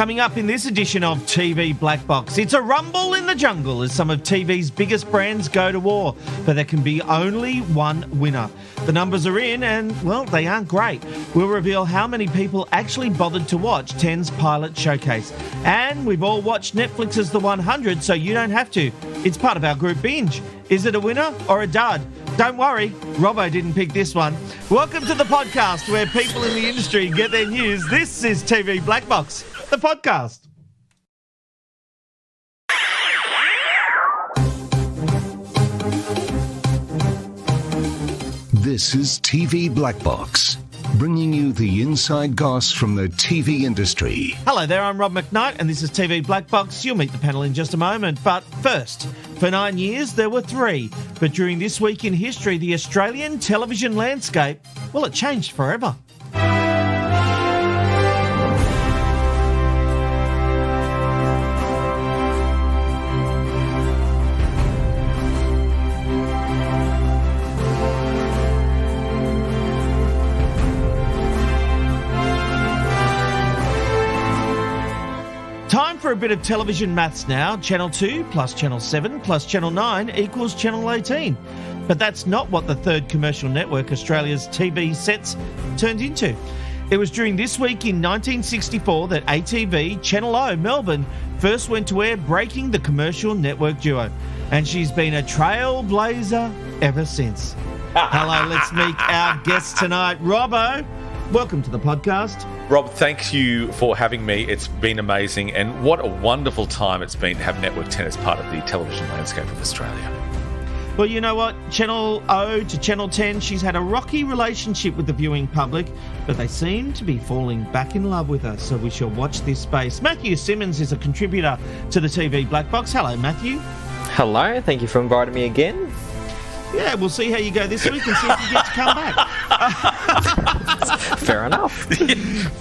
Coming up in this edition of TV Black Box, it's a rumble in the jungle as some of TV's biggest brands go to war, but there can be only one winner. The numbers are in and, well, they aren't great. We'll reveal how many people actually bothered to watch 10's pilot showcase. And we've all watched Netflix's The 100, so you don't have to. It's part of our group binge. Is it a winner or a dud? Don't worry, Robbo didn't pick this one. Welcome to the podcast where people in the industry get their news. This is TV Black Box, the podcast. This is TV Black Box, bringing you the inside goss from the TV industry. Hello there, I'm Rob McKnight, and this is TV Black Box. You'll meet the panel in just a moment. But first, for 9 years, there were 3. But during this week in history, the Australian television landscape, well, it changed forever. Time for a bit of television maths now. Channel 2 plus Channel 7 plus Channel 9 equals Channel 18. But that's not what the third commercial network, Australia's TV sets, turned into. It was during this week in 1964 that ATV Channel O Melbourne first went to air, breaking the commercial network duo. And she's been a trailblazer ever since. Hello, let's meet our guest tonight, Robbo. Welcome to the podcast. Rob, thank you for having me. It's been amazing, and what a wonderful time it's been to have Network 10 as part of the television landscape of Australia. Well, you know what? Channel O to Channel 10, she's had a rocky relationship with the viewing public, but they seem to be falling back in love with her, so we shall watch this space. Matthew Simmons is a contributor to the TV Black Box. Hello, Matthew. Hello, thank you for inviting me again. Yeah, we'll see how you go this week and see if you get to come back. Fair enough.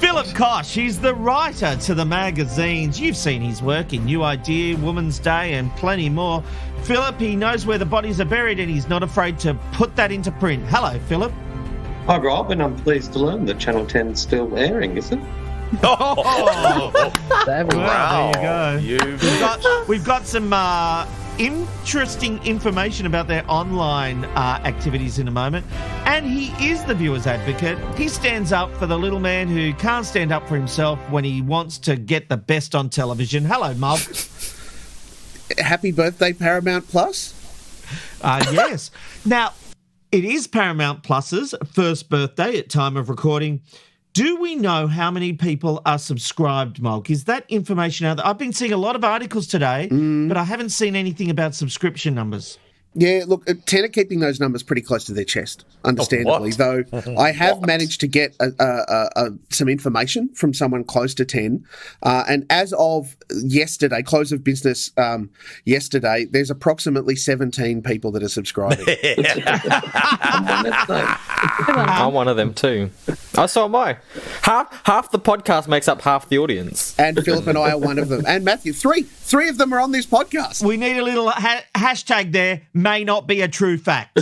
Philip Kosh, he's the writer to the magazines. You've seen his work in New Idea, Woman's Day and plenty more. Philip, he knows where the bodies are buried and he's not afraid to put that into print. Hello, Philip. Hi, Rob, and I'm pleased to learn that Channel 10's still airing, is it? Oh, There we wow, go. there you go. We've got some interesting information about their online activities in a moment. And he is the viewer's advocate. He stands up for the little man who can't stand up for himself when he wants to get the best on television. Hello, Mub. Happy birthday, Paramount Plus. Yes. Now, it is Paramount Plus's first birthday at time of recording. Do we know how many people are subscribed, Mulk? Is that information out there? I've been seeing a lot of articles today, but I haven't seen anything about subscription numbers. Yeah, look, 10 are keeping those numbers pretty close to their chest, understandably, though I have managed to get some information from someone close to 10. And as of yesterday, close of business yesterday, there's approximately 17 people that are subscribing. I'm one of them too. Oh, so am I. Half the podcast makes up half the audience. And Philip and I are one of them. And Matthew, three of them are on this podcast. We need a little hashtag there, may not be a true fact.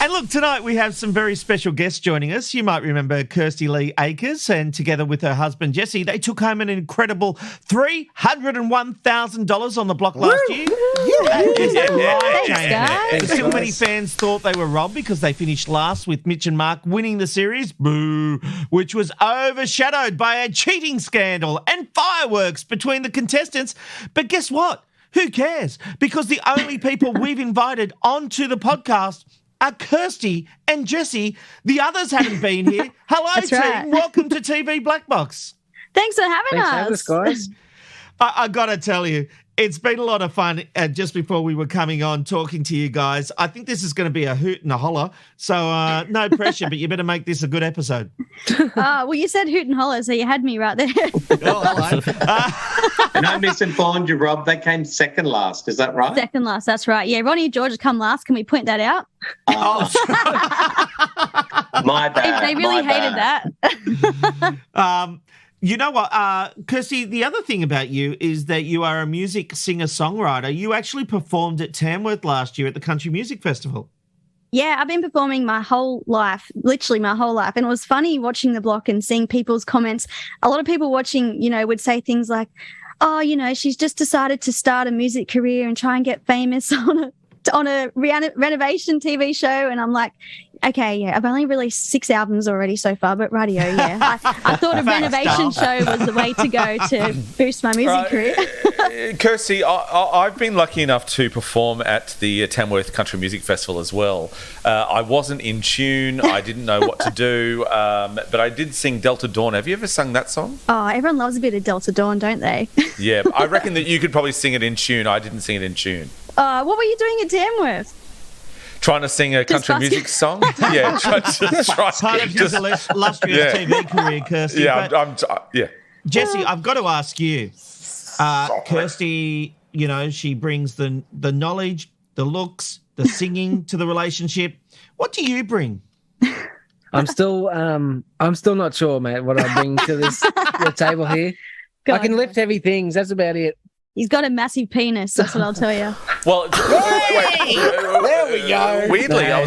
And look, tonight we have some very special guests joining us. You might remember Kirsty Lee Akers, and together with her husband Jesse, they took home an incredible $301,000 on the block last year. That is life-changing. Still many fans thought they were robbed because they finished last with Mitch and Mark winning the series, boo, which was overshadowed by a cheating scandal and fireworks between the contestants. But guess what? Who cares? Because the only people we've invited onto the podcast are Kirsty and Jesse. The others haven't been here. Hello, That's team. right. Welcome to TV Black Box. Thanks for having us. guys. I got to tell you, it's been a lot of fun. Just before we were coming on, talking to you guys, I think this is going to be a hoot and a holler. So no pressure, but you better make this a good episode. Well, you said hoot and holler, so you had me right there. Oh, hello. And I misinformed you, Rob. They came second last. Is that right? Second last, that's right. Yeah, Ronnie and George have come last. Can we point that out? Oh. My bad. They really hated that. You know what, Kirsty, the other thing about you is that you are a music singer-songwriter. You actually performed at Tamworth last year at the Country Music Festival. Yeah, I've been performing my whole life, literally my whole life. And it was funny watching the block and seeing people's comments. A lot of people watching, would say things like, oh, she's just decided to start a music career and try and get famous on a renovation TV show. And I'm like, okay, yeah, I've only released 6 albums already so far, but radio, yeah. I thought a renovation show was the way to go to boost my music career. Kirsty, I've been lucky enough to perform at the Tamworth Country Music Festival as well. I wasn't in tune. I didn't know what to do, but I did sing Delta Dawn. Have you ever sung that song? Oh, everyone loves a bit of Delta Dawn, don't they? Yeah, I reckon that you could probably sing it in tune. I didn't sing it in tune. What were you doing at Tamworth? Trying to sing a country music song? Yeah, part of his illustrious TV career, Kirsty. Yeah, yeah. Jesse, I've got to ask you. Kirsty, she brings the knowledge, the looks, the singing to the relationship. What do you bring? I'm still not sure, mate, what I bring to the table here. I can lift heavy things. That's about it. He's got a massive penis, that's what I'll tell you. Well, wait. There we go. Weirdly, I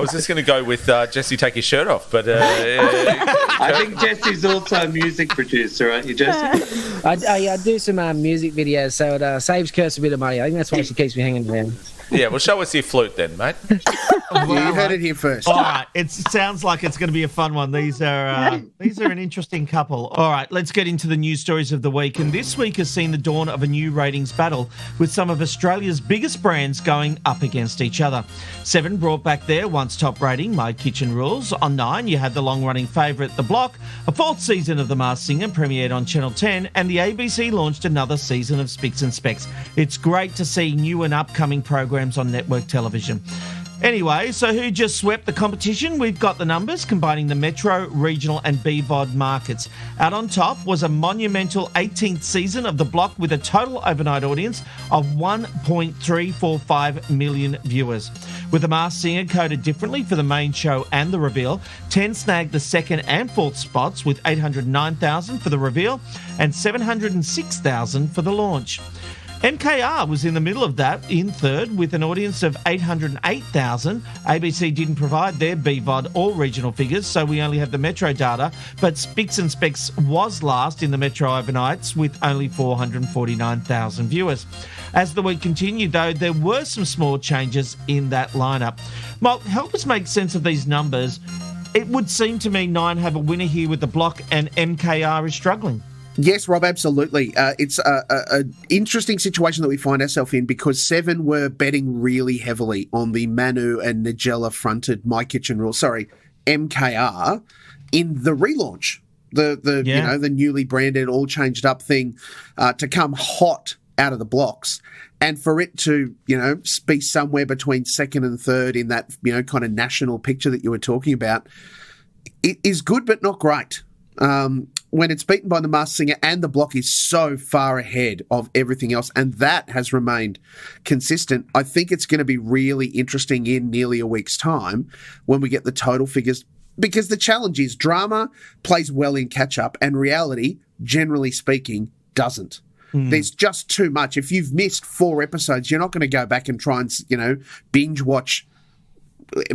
was just going to go with Jesse take his shirt off, but... I think Jesse's also a music producer, aren't you, Jesse? I do some music videos, so it saves Kirsty a bit of money. I think that's why she keeps me hanging around. Yeah, well, show us your flute then, mate. You heard it here first. All right, it sounds like it's going to be a fun one. These are an interesting couple. All right, let's get into the news stories of the week. And this week has seen the dawn of a new ratings battle with some of Australia's biggest brands going up against each other. 7 brought back their once top rating, My Kitchen Rules. On 9, you had the long-running favourite, The Block. A 4th season of The Masked Singer premiered on Channel 10, and the ABC launched another season of Spicks and Specks. It's great to see new and upcoming programs on network television. Anyway, so who just swept the competition? We've got the numbers combining the metro, regional and BVOD markets. Out on top was a monumental 18th season of The Block with a total overnight audience of 1.345 million viewers. With The Masked Singer coded differently for the main show and the reveal, 10 snagged the 2nd and 4th spots with 809,000 for the reveal and 706,000 for the launch. MKR was in the middle of that in 3rd with an audience of 808,000. ABC didn't provide their BVOD or regional figures, so we only have the metro data, but Spicks and Specks was last in the metro overnights with only 449,000 viewers. As the week continued, though, there were some small changes in that lineup. Mark, help us make sense of these numbers. It would seem to me 9 have a winner here with The Block and MKR is struggling. Yes, Rob, absolutely. It's an interesting situation that we find ourselves in because 7 were betting really heavily on the Manu and Nigella-fronted MKR in the relaunch, the newly branded, all changed up thing to come hot out of the blocks, and for it to be somewhere between 2nd and 3rd in that kind of national picture that you were talking about, it is good but not great. When it's beaten by The Masked Singer and The Block is so far ahead of everything else, and that has remained consistent, I think it's going to be really interesting in nearly a week's time when we get the total figures, because the challenge is drama plays well in catch-up and reality, generally speaking, doesn't. There's just too much. If you've missed 4 episodes, you're not going to go back and try and, binge watch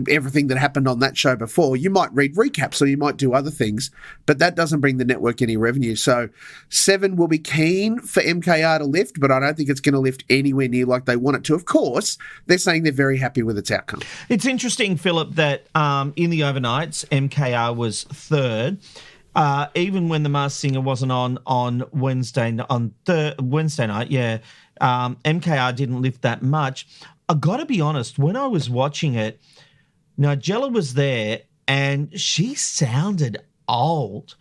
everything that happened on that show before. You might read recaps or you might do other things, but that doesn't bring the network any revenue. So 7 will be keen for MKR to lift, but I don't think it's going to lift anywhere near like they want it to. Of course, they're saying they're very happy with its outcome. It's interesting, Philip, that in the overnights, MKR was 3rd. Even when The Masked Singer wasn't on Wednesday night, MKR didn't lift that much. I got to be honest, when I was watching it, Nigella was there and she sounded old.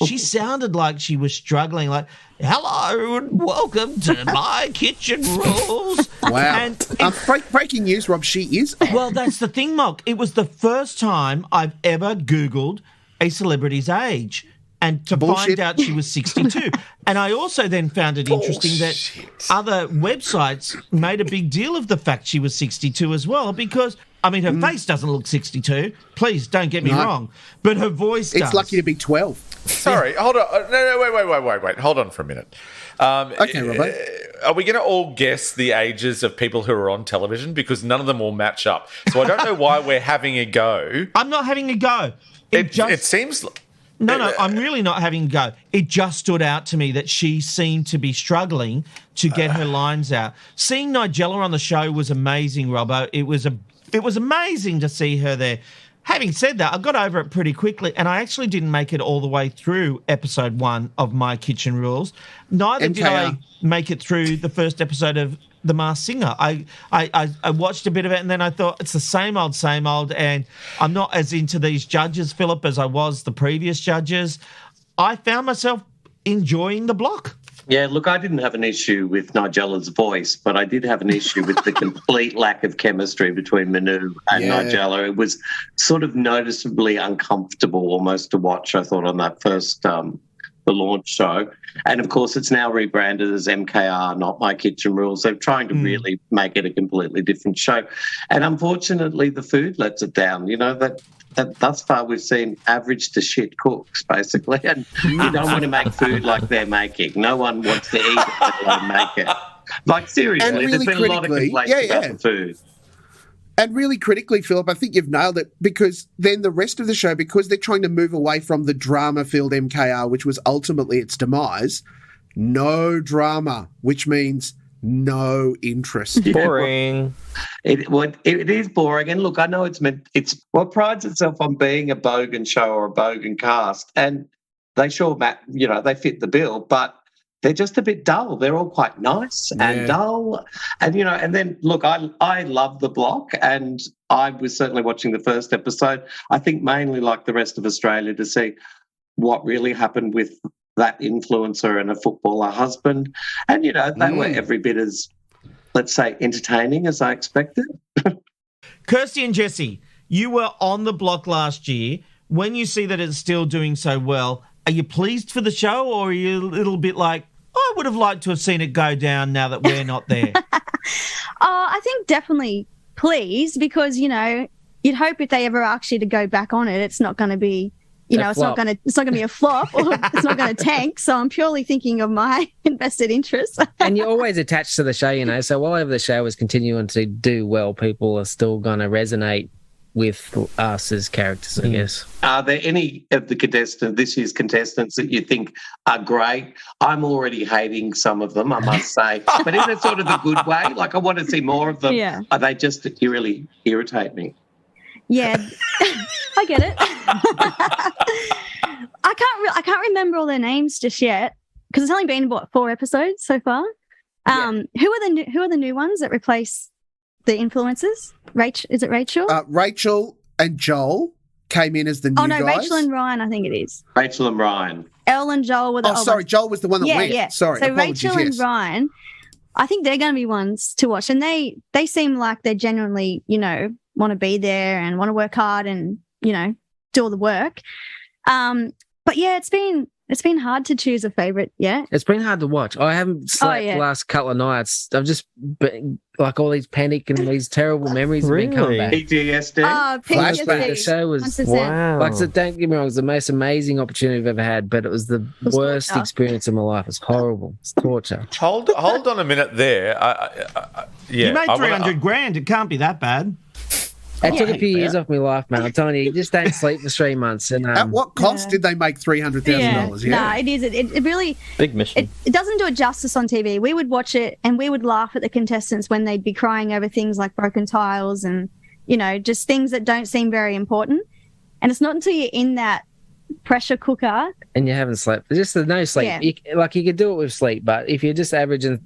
She sounded like she was struggling, like, hello and welcome to My Kitchen Rules. Wow. And breaking news, Rob, she is old. Well, that's the thing, Mark. It was the first time I've ever Googled a celebrity's age. and to find out she was 62. And I also then found it interesting that other websites made a big deal of the fact she was 62 as well, because, I mean, her face doesn't look 62. Please don't get me wrong. But her voice does. It's lucky to be 12. Sorry, hold on. No, wait. Hold on for a minute. Okay, Robert. Are we going to all guess the ages of people who are on television? Because none of them will match up. So I don't know why we're having a go. I'm not having a go. It seems... No, I'm really not having a go. It just stood out to me that she seemed to be struggling to get her lines out. Seeing Nigella on the show was amazing, Robbo. It was amazing to see her there. Having said that, I got over it pretty quickly, and I actually didn't make it all the way through episode 1 of My Kitchen Rules. Neither did I make it through the first episode of The Masked Singer. I watched a bit of it, and then I thought it's the same old, and I'm not as into these judges, Philip, as I was the previous judges. I found myself enjoying the block. Yeah, look, I didn't have an issue with Nigella's voice, but I did have an issue with the complete lack of chemistry between Manu and Nigella. It was sort of noticeably uncomfortable almost to watch, I thought, on that first the launch show. And, of course, it's now rebranded as MKR, Not My Kitchen Rules. They're trying to really make it a completely different show. And, unfortunately, the food lets it down. You know, that thus far we've seen average to shit cooks, basically. And you don't want to make food like they're making. No one wants to eat it, let alone make it. Like, seriously, really there's been a lot of complaints about the food. And really critically, Philip, I think you've nailed it, because then the rest of the show, because they're trying to move away from the drama-filled MKR, which was ultimately its demise, no drama, which means no interest. Boring. It is boring. And look, I know it prides itself on being a bogan show or a bogan cast, and they they fit the bill, but they're just a bit dull. They're all quite nice and dull. And, and then, look, I love The Block, and I was certainly watching the first episode, I think mainly like the rest of Australia, to see what really happened with that influencer and a footballer husband. And, they were every bit as, let's say, entertaining as I expected. Kirsty and Jesse, you were on The Block last year. When you see that it's still doing so well, are you pleased for the show, or are you a little bit like, I would have liked to have seen it go down now that we're not there? I think definitely pleased, because, you'd hope if they ever ask you to go back on it, it's not going to be, it's not going to be a flop, or it's not going to tank. So I'm purely thinking of my invested interests. And you're always attached to the show, so while the show is continuing to do well, people are still going to resonate with us as characters, I guess. Are there any of this year's contestants that you think are great? I'm already hating some of them, I must say, but in a sort of a good way. Like, I want to see more of them. Yeah. Are they just that you really irritate me? Yeah, I get it. I can't remember all their names just yet, because it's only been 4 episodes so far. Who are the new ones that replace the influencers? Is it Rachel? Rachel and Joel came in as the new guys. Oh, no, Rachel and Ryan, I think it is. Rachel and Ryan. Elle and Joel were the... Joel was the one that went. Yeah. Sorry, so apologies, Rachel and Ryan, I think they're going to be ones to watch. And they seem like they genuinely, want to be there and want to work hard and, do all the work. But, yeah, it's been hard to choose a favourite, yeah. It's been hard to watch. I haven't slept the last couple of nights. I've just been, all these panic and these terrible memories have been coming back. PTSD. Oh, PTSD. The show was 100%. Like, so don't get me wrong, it was the most amazing opportunity I've ever had, but it was the worst experience of my life. It's horrible. It's torture. Hold on a minute there. You made 300 grand. It can't be that bad. It took a few years off my life, man. I'm telling you just don't sleep for 3 months. And at what cost did they make $300,000? No, it is. It really big mission. It doesn't do it justice on TV. We would watch it and we would laugh at the contestants when they'd be crying over things like broken tiles and just things that don't seem very important. And it's not until you're in that pressure cooker and you haven't slept. Just no sleep. Yeah. You could do it with sleep, but if you're just averaging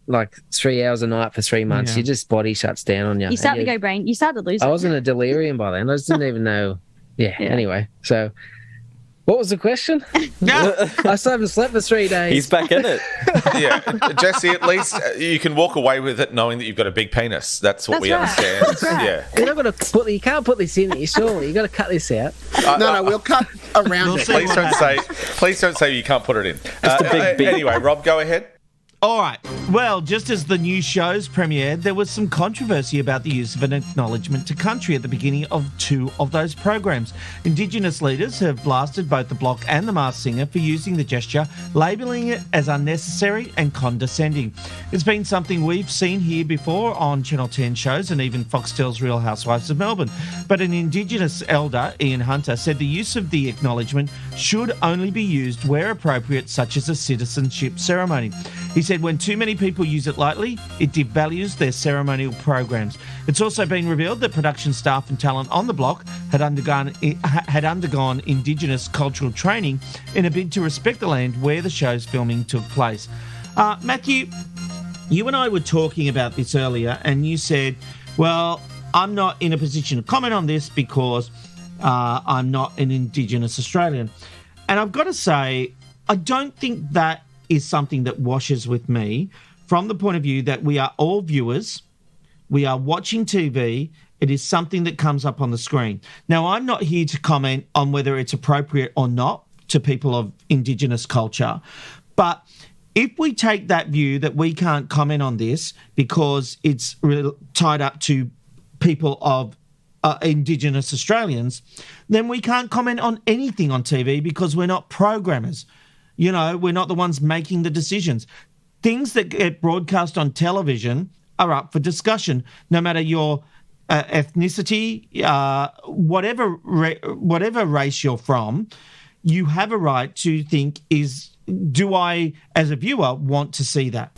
3 hours a night for 3 months, your just body shuts down on you. You start to go brain. You start to lose. I was in a delirium by then. I just didn't even know. Yeah. Anyway, so What was the question? I still haven't slept for 3 days. He's back in it. Yeah, Jesse, at least you can walk away with it knowing that you've got a big penis. That's what we understand. That's right. Yeah. You're not going to put. You can't put this in here, surely. You got to cut this out. No, we'll cut around it. Please don't say you can't put it in. Just a big beat. Anyway, Rob, go ahead. All right. Well, just as the new shows premiered, there was some controversy about the use of an acknowledgement to country at the beginning of 2 of those programs. Indigenous leaders have blasted both The Block and The Masked Singer for using the gesture, labelling it as unnecessary and condescending. It's been something we've seen here before on Channel 10 shows and even Foxtel's Real Housewives of Melbourne. But an Indigenous elder, Ian Hunter, said the use of the acknowledgement should only be used where appropriate, such as a citizenship ceremony. He said when too many people use it lightly, it devalues their ceremonial programs. It's also been revealed that production staff and talent on The Block had undergone Indigenous cultural training in a bid to respect the land where the show's filming took place. Matthew, you and I were talking about this earlier, and you said, well, I'm not in a position to comment on this because I'm not an Indigenous Australian. And I've got to say, I don't think that is something that washes with me from the point of view that we are all viewers. We are watching TV. It is something that comes up on the screen. Now, I'm not here to comment on whether it's appropriate or not to people of Indigenous culture, but if we take that view that we can't comment on this because it's tied up to people of Indigenous Australians, then we can't comment on anything on TV because we're not programmers. You know, we're not the ones making the decisions. Things that get broadcast on television are up for discussion, no matter your ethnicity, whatever race you're from. You have a right to think, do I, as a viewer, want to see that?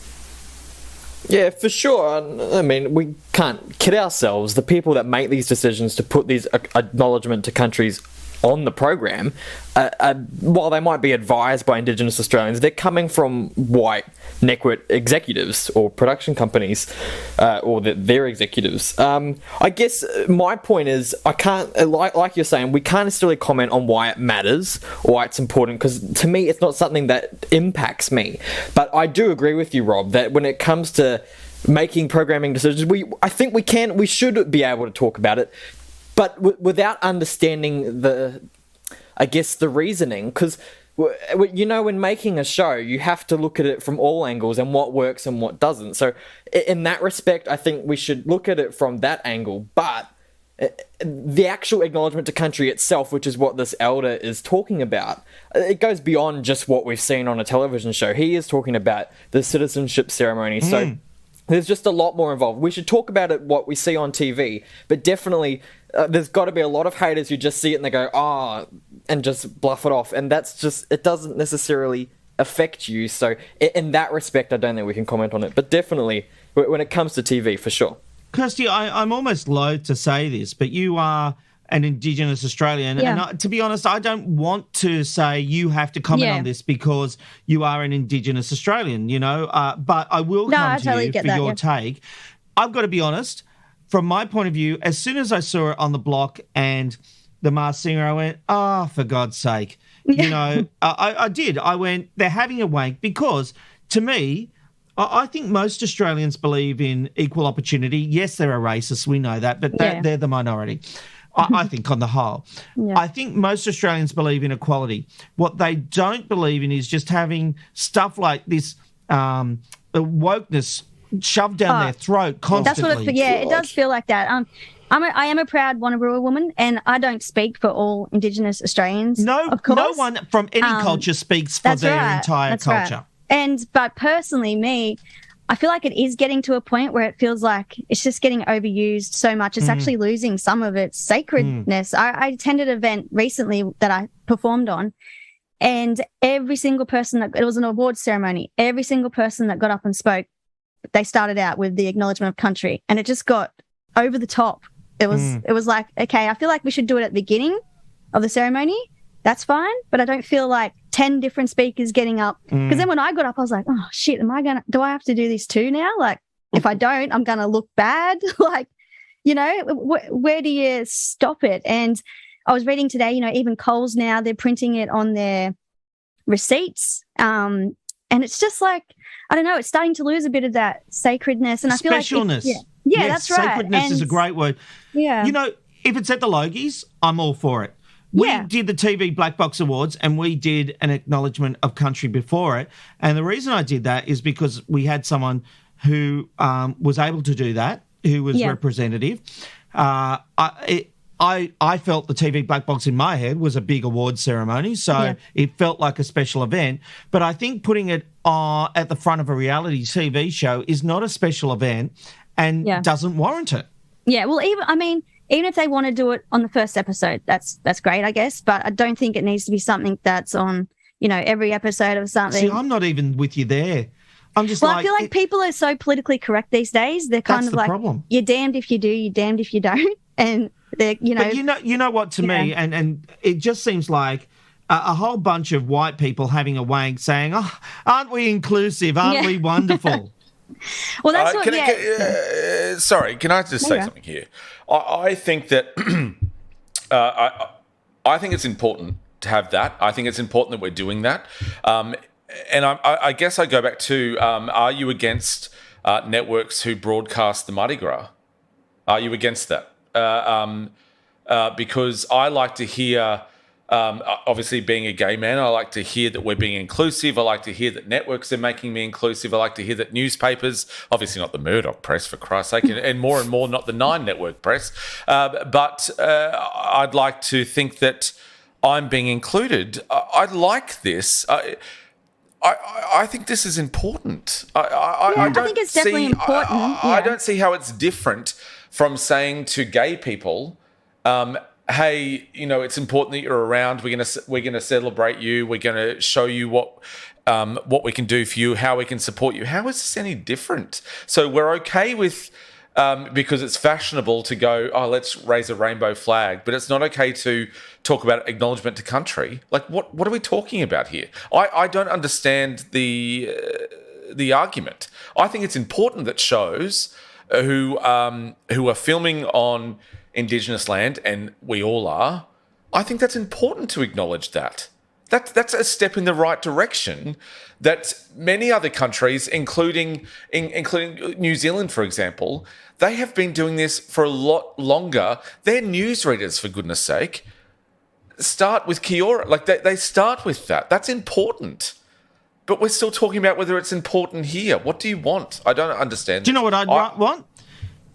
Yeah, for sure. I mean, we can't kid ourselves. The people that make these decisions to put these acknowledgement to countries on the program, while they might be advised by Indigenous Australians, they're coming from white network executives or production companies, or their executives. I guess my point is, I can't, like you're saying, we can't necessarily comment on why it matters or why it's important, because to me, it's not something that impacts me. But I do agree with you, Rob, that when it comes to making programming decisions, I think we should be able to talk about it, but without understanding the reasoning, because, you know, when making a show, you have to look at it from all angles and what works and what doesn't. So in that respect, I think we should look at it from that angle. But the actual acknowledgement to country itself, which is what this elder is talking about, it goes beyond just what we've seen on a television show. He is talking about the citizenship ceremony. So there's just a lot more involved. We should talk about it, what we see on TV, but definitely there's got to be a lot of haters who just see it and they go, and just bluff it off. And that's just, it doesn't necessarily affect you. So in that respect, I don't think we can comment on it. But definitely, when it comes to TV, for sure. Kirsty, I'm almost loath to say this, but you are an Indigenous Australian. Yeah. And to be honest, I don't want to say you have to comment on this because you are an Indigenous Australian, you know, but I will come to you for your take. I've got to be honest, from my point of view, as soon as I saw it on The Block and The Masked Singer, I went, for God's sake. You know, I did. I went, they're having a wank, because to me, I think most Australians believe in equal opportunity. Yes, there are racists, we know that, but they're the minority. I think on the whole. Yeah. I think most Australians believe in equality. What they don't believe in is just having stuff like this wokeness shoved down their throat constantly. That's what it does feel like that. I am a proud Wanneroo woman, and I don't speak for all Indigenous Australians. No, of course. No one from any culture speaks for their entire culture. Right. But personally, I feel like it is getting to a point where it feels like it's just getting overused so much. It's actually losing some of its sacredness. I attended an event recently that I performed on, and every single person it was an awards ceremony, every single person that got up and spoke, they started out with the acknowledgement of country, and it just got over the top. It was like, okay, I feel like we should do it at the beginning of the ceremony. That's fine, but I don't feel like 10 different speakers getting up. Because then when I got up, I was like, oh, shit, do I have to do this too now? Like, if I don't, I'm going to look bad. Like, you know, where do you stop it? And I was reading today, even Coles now, they're printing it on their receipts. And it's just like, I don't know, it's starting to lose a bit of that sacredness. And I feel like... Specialness. Yeah, yes, that's right. Sacredness is a great word. Yeah. If it's at the Logies, I'm all for it. We did the TV Black Box Awards and we did an acknowledgement of country before it. And the reason I did that is because we had someone who was able to do that, who was representative. I felt the TV Black Box in my head was a big award ceremony, so it felt like a special event. But I think putting it at the front of a reality TV show is not a special event and doesn't warrant it. Yeah, well, even if they want to do it on the first episode, that's great, I guess. But I don't think it needs to be something that's on, every episode of something. See, I'm not even with you there. I'm just I feel like people are so politically correct these days. They're kind of like, problem. You're damned if you do, you're damned if you don't. And they're, But you know what, to me, and it just seems like a whole bunch of white people having a wank saying, "Oh, aren't we inclusive? Aren't we wonderful?" Well, that's what. Sorry, can I just say something here? I think that I think it's important to have that. I think it's important that we're doing that. And I guess I go back to: are you against networks who broadcast the Mardi Gras? Are you against that? Because I like to hear. Obviously, being a gay man, I like to hear that we're being inclusive. I like to hear that networks are making me inclusive. I like to hear that newspapers, obviously not the Murdoch press, for Christ's sake, and more not the Nine Network press, but I'd like to think that I'm being included. I like this. I think this is important. I think it's definitely important. I don't see how it's different from saying to gay people, hey, it's important that you're around. We're gonna celebrate you. We're gonna show you what we can do for you, how we can support you. How is this any different? So we're okay with because it's fashionable to go, oh, let's raise a rainbow flag, but it's not okay to talk about acknowledgement to country. Like, what are we talking about here? I don't understand the argument. I think it's important that shows who are filming on Indigenous land, and we all are, I think that's important to acknowledge that. That's a step in the right direction that many other countries, including New Zealand, for example, they have been doing this for a lot longer. Their newsreaders, for goodness sake, start with Kia ora. Like, they start with that. That's important. But we're still talking about whether it's important here. What do you want? I don't understand. Do you know what I'd want?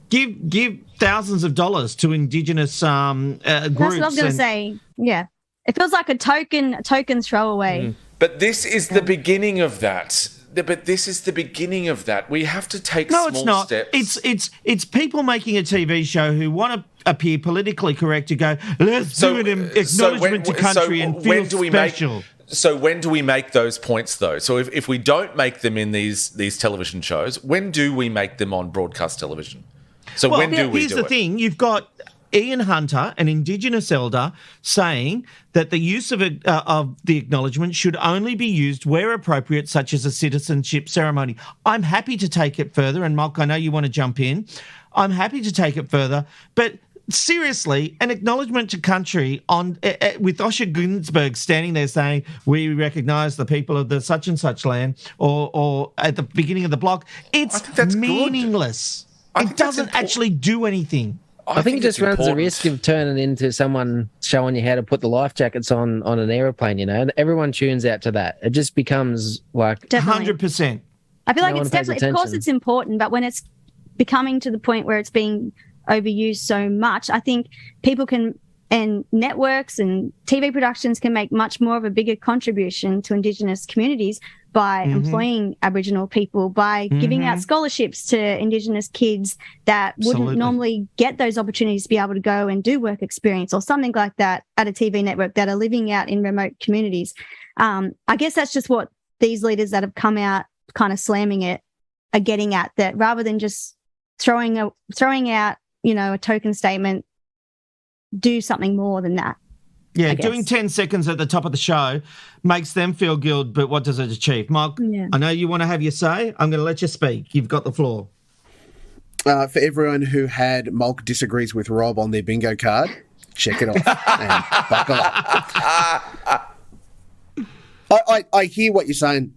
Give thousands of dollars to Indigenous groups. That's what I was going to say. Yeah. It feels like a token throwaway. But this is the beginning of that. But this is the beginning of that. We have to take small steps. No, it's not. It's people making a TV show who want to appear politically correct to go, let's do an acknowledgement to country and feel special. So when do we make those points, though? So if we don't make them in these television shows, when do we make them on broadcast television? So when do we do it? Here's the thing. You've got Ian Hunter, an Indigenous elder, saying that the use of the acknowledgement should only be used where appropriate, such as a citizenship ceremony. I'm happy to take it further, and Malk, I know you want to jump in. I'm happy to take it further, but seriously, an acknowledgement to country with Osher Gunsberg standing there saying, we recognise the people of the such and such land, or at the beginning of the block, it's meaningless. It doesn't actually do anything. I think it just runs the risk of turning into someone showing you how to put the life jackets on an aeroplane, and everyone tunes out to that. It just becomes like... Definitely. 100%. I feel like it's definitely, of course it's important, but when it's becoming to the point where it's being overused so much, I think people can, and networks and TV productions can make much more of a bigger contribution to Indigenous communities by employing Aboriginal people, by giving out scholarships to Indigenous kids that wouldn't normally get those opportunities to be able to go and do work experience or something like that at a TV network that are living out in remote communities. I guess that's just what these leaders that have come out kind of slamming it are getting at, that rather than just throwing out, a token statement, do something more than that. Yeah, doing 10 seconds at the top of the show makes them feel good, but what does it achieve? Mark, I know you want to have your say. I'm going to let you speak. You've got the floor. For everyone who had Mulk disagrees with Rob on their bingo card, check it off and buckle up. I hear what you're saying,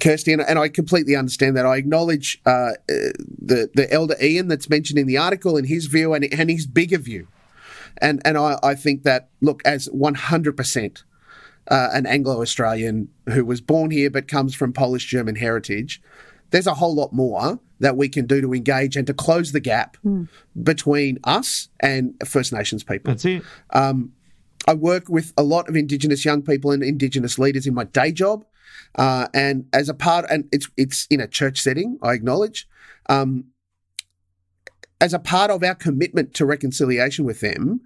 Kirsty, and I completely understand that. I acknowledge the elder Ian that's mentioned in the article and his view and his bigger view. And I think that, look, as 100% an Anglo-Australian who was born here but comes from Polish-German heritage, there's a whole lot more that we can do to engage and to close the gap between us and First Nations people. That's it. I work with a lot of Indigenous young people and Indigenous leaders in my day job. And as a part, and it's in a church setting, I acknowledge, as a part of our commitment to reconciliation with them,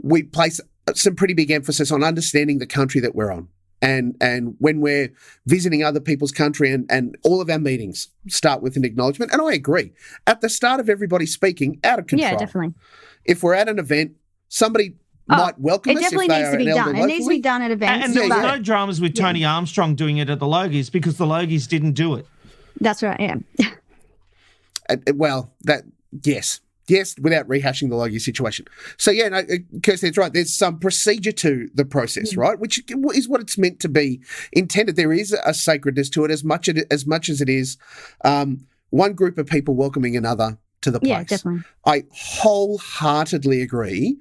we place some pretty big emphasis on understanding the country that we're on. And when we're visiting other people's country and all of our meetings start with an acknowledgement, and I agree, at the start of everybody speaking, out of control. Yeah, definitely. If we're at an event, somebody might welcome us. It definitely needs to be done. It needs to be done at events. And there's no dramas with Tony Armstrong doing it at the Logies because the Logies didn't do it. That's right, yeah. Yes, without rehashing the Logie situation. So, Kirsty, that's right. There's some procedure to the process, right, which is what it's meant to be intended. There is a sacredness to it as much as it is one group of people welcoming another to the place. Yeah, definitely. I wholeheartedly agree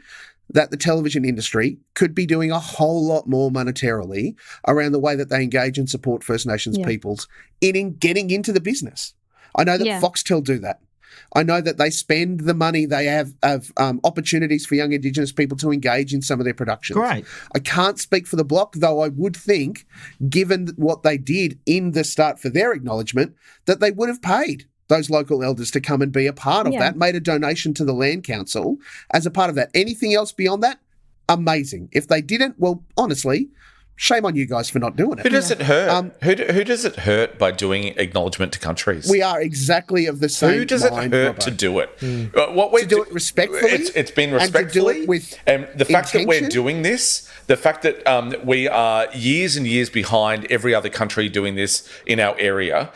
that the television industry could be doing a whole lot more monetarily around the way that they engage and support First Nations peoples in getting into the business. I know that Foxtel do that. I know that they spend the money. They have opportunities for young Indigenous people to engage in some of their productions. Great. I can't speak for the Block, though I would think, given what they did in the start for their acknowledgement, that they would have paid those local elders to come and be a part of that, made a donation to the Land Council as a part of that. Anything else beyond that, amazing. If they didn't, well, honestly, shame on you guys for not doing it. Who does it hurt? Who does it hurt by doing acknowledgement to countries? We are exactly of the same. Who does it hurt to do it? To do it respectfully. It's been respectfully. And to do it with the fact intention. that we're doing this, the fact that we are years and years behind every other country doing this in our area,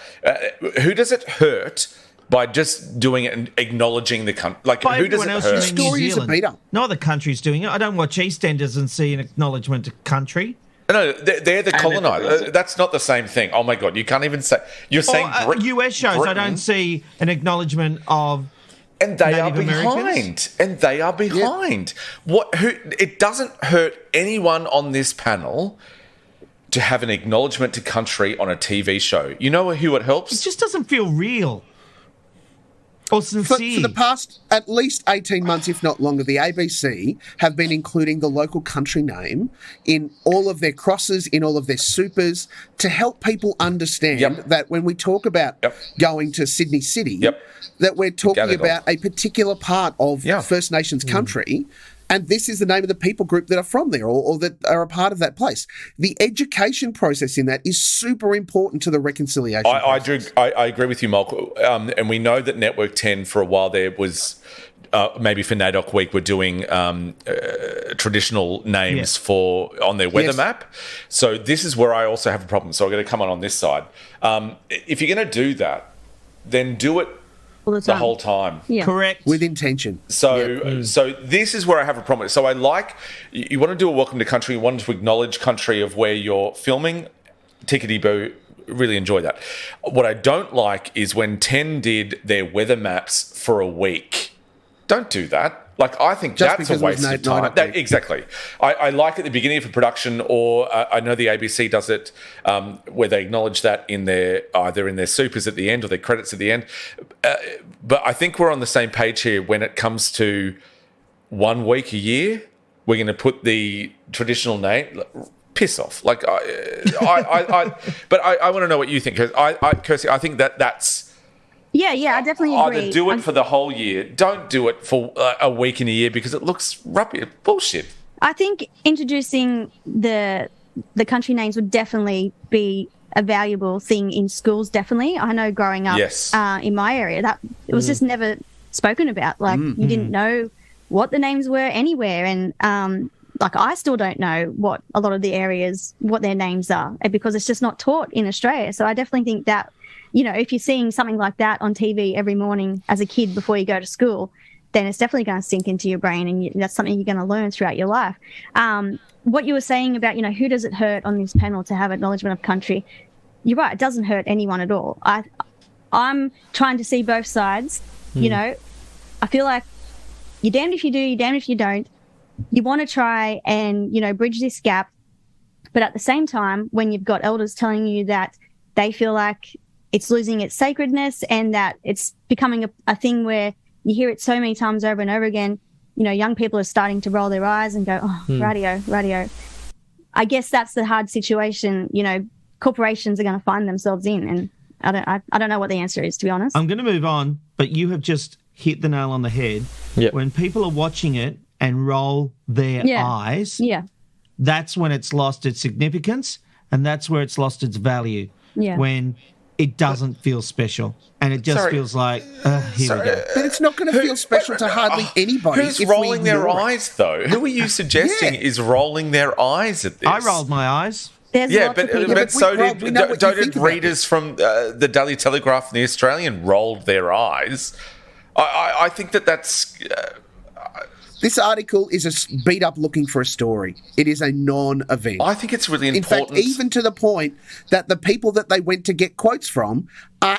who does it hurt by just doing it and acknowledging the country? Like, by who does it hurt? The story is a beat-up. No other country's doing it. I don't watch EastEnders and see an acknowledgement to country. No, they're the colonizer. That's not the same thing. Oh my God, you can't even say. You're saying US shows. Britain, I don't see an acknowledgement of. And they Native are behind. Americans. And they are behind. It doesn't hurt anyone on this panel to have an acknowledgement to country on a TV show. You know who it helps? It just doesn't feel real. Or sincere. For the past at least 18 months, if not longer, the ABC have been including the local country name in all of their crosses, in all of their supers, to help people understand that when we talk about going to Sydney City, that we're talking about a particular part of First Nations country. And this is the name of the people group that are from there or that are a part of that place. The education process in that is super important to the reconciliation process. I agree with you, Malcolm. And we know that Network 10 for a while there was, maybe for NAIDOC Week, were doing traditional names on their weather map. So this is where I also have a problem. So I'm going to come on this side. If you're going to do that, then do it the whole time. Yeah. Correct. With intention. So this is where I have a problem. So I like, you want to do a welcome to country, you want to acknowledge country of where you're filming, tickety-boo, really enjoy that. What I don't like is when 10 did their weather maps for a week. Don't do that. Like, I think that's a waste of time. Exactly. I like at the beginning of a production, or I know the ABC does it where they acknowledge that in their either in their supers at the end or their credits at the end. But I think we're on the same page here when it comes to 1 week a year. We're going to put the traditional name. Piss off. Like, but I want to know what you think. Kirsty, I think that's. Yeah, I definitely agree. Either do it for the whole year. Don't do it for a week in a year because it looks rubbish. Bullshit. I think introducing the country names would definitely be a valuable thing in schools, definitely. I know growing up in my area, that it was just never spoken about. Like, you didn't know what the names were anywhere. And, like, I still don't know what a lot of the areas, what their names are, because it's just not taught in Australia. So I definitely think that, you know, if you're seeing something like that on TV every morning as a kid before you go to school, then it's definitely going to sink into your brain, and that's something you're going to learn throughout your life. What you were saying about, who does it hurt on this panel to have acknowledgement of country? You're right, it doesn't hurt anyone at all. I'm trying to see both sides. I feel like you're damned if you do, you're damned if you don't. You want to try and, bridge this gap. But at the same time, when you've got elders telling you that they feel like it's losing its sacredness and that it's becoming a thing where you hear it so many times over and over again, young people are starting to roll their eyes and go, radio. I guess that's the hard situation, corporations are going to find themselves in. And I don't know what the answer is, to be honest. I'm going to move on, but you have just hit the nail on the head. Yep. When people are watching it and roll their eyes, that's when it's lost its significance, and that's where it's lost its value. Yeah. When it doesn't feel special, and it just feels like, here we go. But it's not going to feel special to hardly anybody. Who's rolling their eyes, though? Who are you suggesting is rolling their eyes at this? I rolled my eyes. But so did readers from the Daily Telegraph and the Australian rolled their eyes. I think that's... This article is a beat up looking for a story. It is a non-event. I think it's really important. In fact, even to the point that the people that they went to get quotes from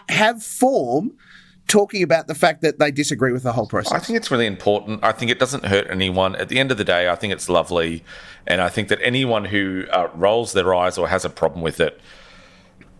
have form talking about the fact that they disagree with the whole process. I think it's really important. I think it doesn't hurt anyone. At the end of the day, I think it's lovely. And I think that anyone who rolls their eyes or has a problem with it,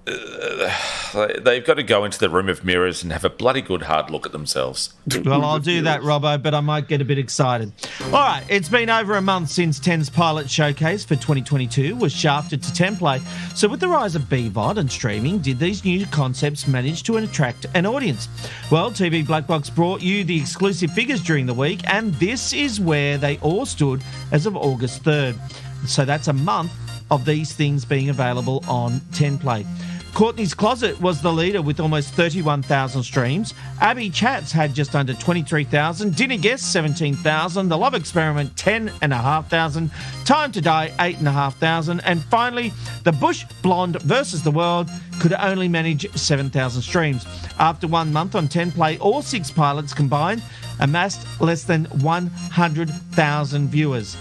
they've got to go into the room of mirrors and have a bloody good hard look at themselves. Well, I'll do that, Robbo, but I might get a bit excited. All right, it's been over a month since 10's pilot showcase for 2022 was shafted to template. So with the rise of BVOD and streaming, did these new concepts manage to attract an audience? Well, TV Black Box brought you the exclusive figures during the week, and this is where they all stood as of August 3rd. So that's a month of these things being available on 10 Play. Courtney's Closet was the leader with almost 31,000 streams. Abby Chats had just under 23,000. Dinner Guest, 17,000. The Love Experiment, 10,500. Time to Die, 8,500. And finally, The Bush Blonde versus the World could only manage 7,000 streams. After 1 month on 10 Play, all 6 pilots combined amassed less than 100,000 viewers.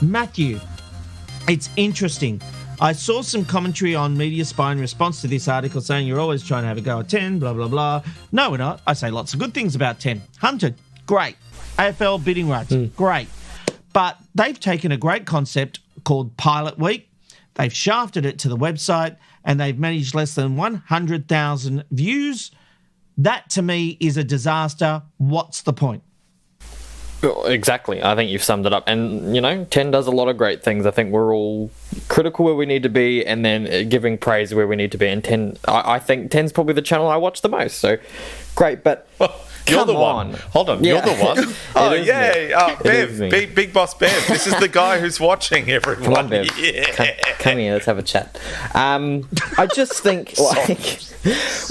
Matthew, it's interesting. I saw some commentary on Media Spy in response to this article saying you're always trying to have a go at 10, blah, blah, blah. No, we're not. I say lots of good things about 10. Hunted, great. AFL bidding rights, great. But they've taken a great concept called Pilot Week. They've shafted it to the website and they've managed less than 100,000 views. That, to me, is a disaster. What's the point? Exactly. I think you've summed it up. And, 10 does a lot of great things. I think we're all critical where we need to be and then giving praise where we need to be. And 10, I think 10's probably the channel I watch the most. So, great. But you're the one. Hold on. You're the one. Oh, yay. Bev, big boss Bev. This is the guy who's watching everyone. Come on, Bev. Yeah. Come here. Let's have a chat. I just think...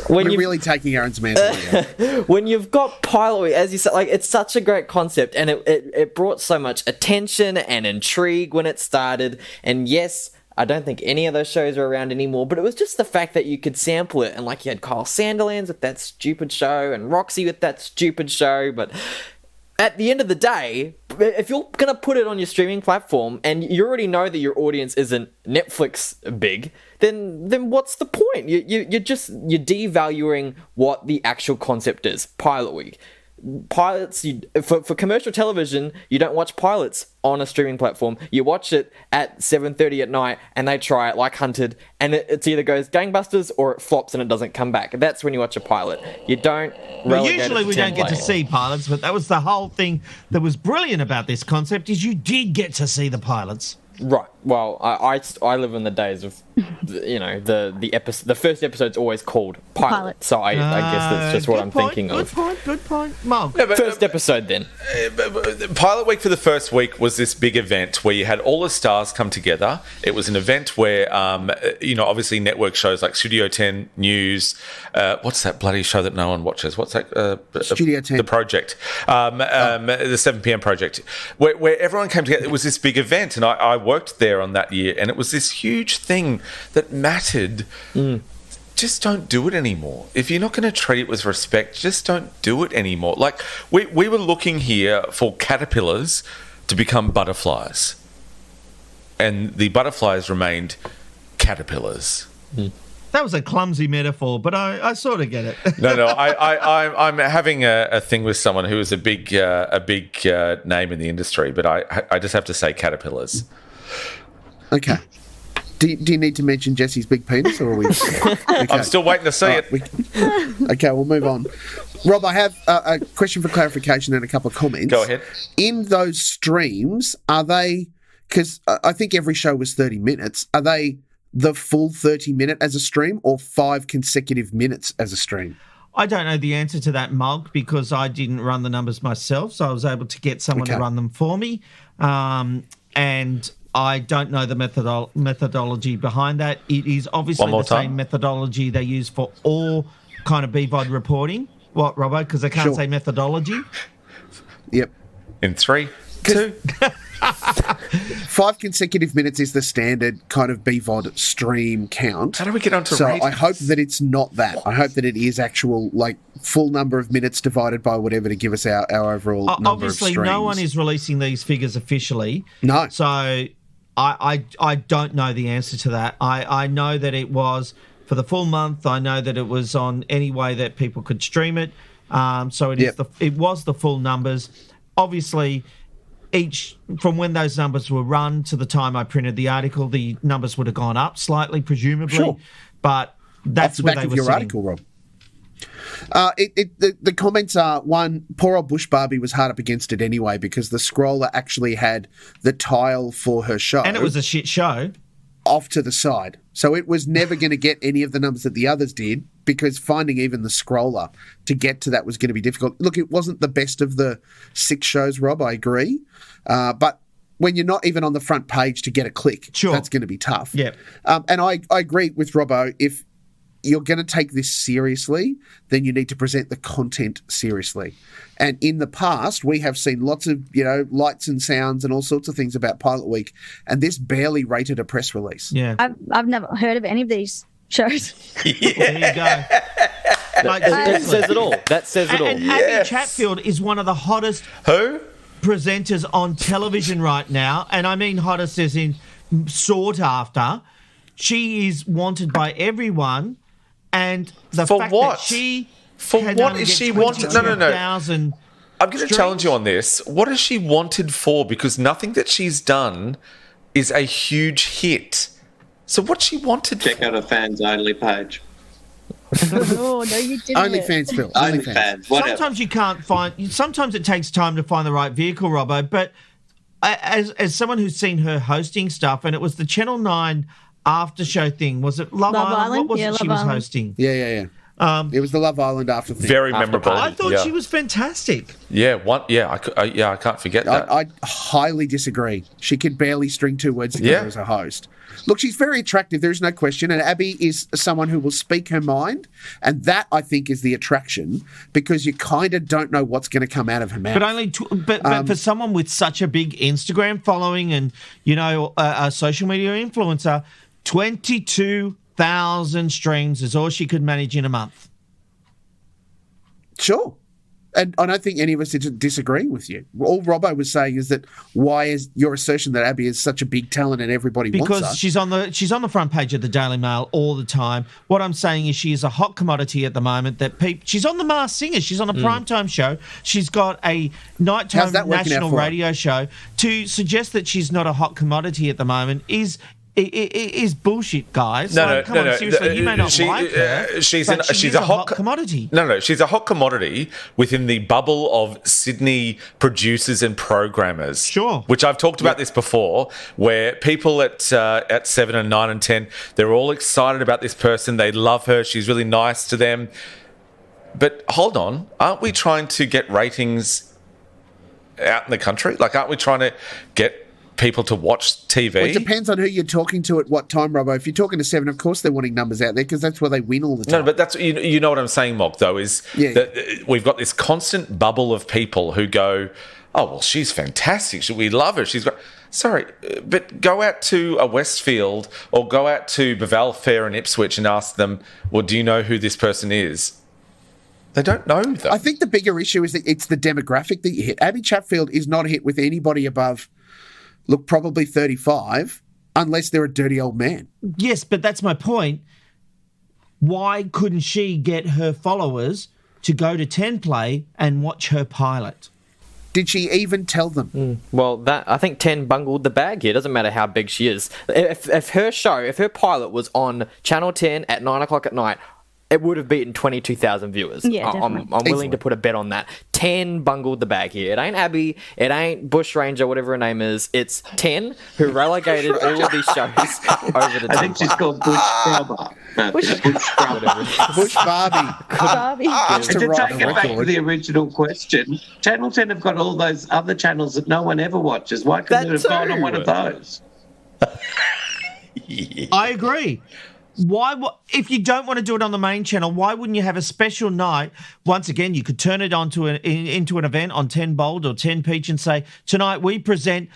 We're really taking Aaron's mantle here. When you've got Pilot, as you said, it's such a great concept, and it brought so much attention and intrigue when it started. And yes, I don't think any of those shows are around anymore, but it was just the fact that you could sample it, and you had Kyle Sandilands with that stupid show, and Roxy with that stupid show, but... At the end of the day, if you're going to put it on your streaming platform and you already know that your audience isn't Netflix big, then what's the point? You're devaluing what the actual concept is. Pilot Week. Pilots, for commercial television, you don't watch pilots on a streaming platform. You watch it at 7:30 at night and they try it like Hunted and it either goes gangbusters or it flops and it doesn't come back. That's when you watch a pilot. You don't usually we don't get to see pilots, but that was the whole thing that was brilliant about this concept is you did get to see the pilots. Right. Well, I live in the days of, the first episode's always called Pilot. So I guess that's just what I'm thinking of. Good point. Mom. Yeah, first episode then. Pilot Week for the first week was this big event where you had all the stars come together. It was an event where, obviously network shows like Studio 10 News. What's that bloody show that no one watches? What's that? Studio 10. The Project. The 7 p.m. Project. Where everyone came together. It was this big event and I worked there on that year and it was this huge thing that mattered just don't do it anymore. If you're not going to treat it with respect, just don't do it anymore. Like, we were looking here for caterpillars to become butterflies. And the butterflies remained caterpillars. That was a clumsy metaphor, but I sort of get it. No, I'm having a thing with someone who is a big name in the industry, but I just have to say caterpillars. Okay. Do you need to mention Jesse's big penis, or are we? Okay. I'm still waiting to see it. Okay, we'll move on. Rob, I have a question for clarification and a couple of comments. Go ahead. In those streams, are they? Because I think every show was 30 minutes. Are they the full 30-minute as a stream, or 5 consecutive minutes as a stream? I don't know the answer to that, Mug, because I didn't run the numbers myself, so I was able to get someone to run them for me. And I don't know the methodology behind that. It is obviously the same methodology they use for all kind of BVOD reporting. What, Robbo? Because I can't say methodology. Yep. In 3, 2. 5 consecutive minutes is the standard kind of BVOD stream count. How do we get onto ratings? I hope that it's not that. I hope that it is actual, like, full number of minutes divided by whatever to give us our overall number obviously, of streams. no one is releasing these figures officially. No. So I don't know the answer to that. I know that it was for the full month. I know that it was on any way that people could stream it. So it was the full numbers. Obviously, from when those numbers were run to the time I printed the article, the numbers would have gone up slightly, presumably. Sure. But that's where they were your article, Rob. The comments are, one, poor old Bush Barbie was hard up against it anyway because the scroller actually had the tile for her show. And it was a shit show. Off to the side. So it was never going to get any of the numbers that the others did because finding even the scroller to get to that was going to be difficult. Look, it wasn't the best of the 6 shows, Rob, I agree. But when you're not even on the front page to get a click, that's going to be tough. Yeah. And I agree with Robbo. If you're going to take this seriously, then you need to present the content seriously. And in the past, we have seen lots of, lights and sounds and all sorts of things about Pilot Week, and this barely rated a press release. Yeah. I've never heard of any of these shows. There you go. That says it all. That says it all. And Abby Chatfield is one of the hottest presenters on television right now, and I mean hottest as in sought after. She is wanted by everyone, and the fact that she what is she wanted? No. I'm going to challenge you on this. What is she wanted for? Because nothing that she's done is a huge hit. So what's she wanted Check for? out a fans only page. Oh, no, you didn't. OnlyFans, Phil. OnlyFans. Sometimes you can't find. Sometimes it takes time to find the right vehicle, Robbo. But as someone who's seen her hosting stuff, and it was the Channel 9 after show thing. Was it Love Island? What was it she was hosting? Yeah. It was the Love Island after thing. Very memorable. I thought she was fantastic. Yeah, I can't forget that. I highly disagree. She could barely string 2 words together as a host. Look, she's very attractive, there is no question, and Abby is someone who will speak her mind, and that, I think, is the attraction, because you kind of don't know what's going to come out of her mouth. But for someone with such a big Instagram following and, a social media influencer, 22,000 streams is all she could manage in a month. Sure. And I don't think any of us are disagreeing with you. All Robbo was saying is that why is your assertion that Abby is such a big talent and everybody wants her? Because she's on the front page of the Daily Mail all the time. What I'm saying is she is a hot commodity at the moment. She's on the Masked Singer. She's on a primetime show. She's got a nighttime national radio show. To suggest that she's not a hot commodity at the moment is bullshit, guys. No, seriously, you may not like her. She's a hot commodity. No, she's a hot commodity within the bubble of Sydney producers and programmers. Sure. Which I've talked about this before, where people at 7 and 9 and 10, they're all excited about this person. They love her. She's really nice to them. But hold on, aren't we trying to get ratings out in the country? Like, aren't we trying to get people to watch TV? Well, it depends on who you're talking to at what time, Robbo. If you're talking to 7, of course they're wanting numbers out there because that's where they win all the time. No, but that's you know what I'm saying, Mog, though, is that we've got this constant bubble of people who go, oh, well, she's fantastic. We love her. She's great. Sorry, but go out to a Westfield or go out to Beval Fair in Ipswich and ask them, well, do you know who this person is? They don't know them. I think the bigger issue is that it's the demographic that you hit. Abby Chatfield is not hit with anybody above, probably 35, unless they're a dirty old man. Yes, but that's my point. Why couldn't she get her followers to go to 10 Play and watch her pilot? Did she even tell them? Well, I think 10 bungled the bag here. Doesn't matter how big she is. If her pilot was on Channel 10 at 9 o'clock at night, it would have beaten 22,000 viewers. Yeah, definitely. I'm willing to put a bet on that. 10 bungled the bag here. It ain't Abby. It ain't Bush Ranger, whatever her name is. It's 10 who relegated all of these shows over the I think she's called Bush Scrubber. Bush Barbie. Barbie. And to take it back to the original question, Channel 10 have got all those other channels that no one ever watches. Why couldn't it have gone on one of those? I agree. If you don't want to do it on the main channel, why wouldn't you have a special night? Once again, you could turn it into an event on 10 Bold or 10 Peach and say, tonight we present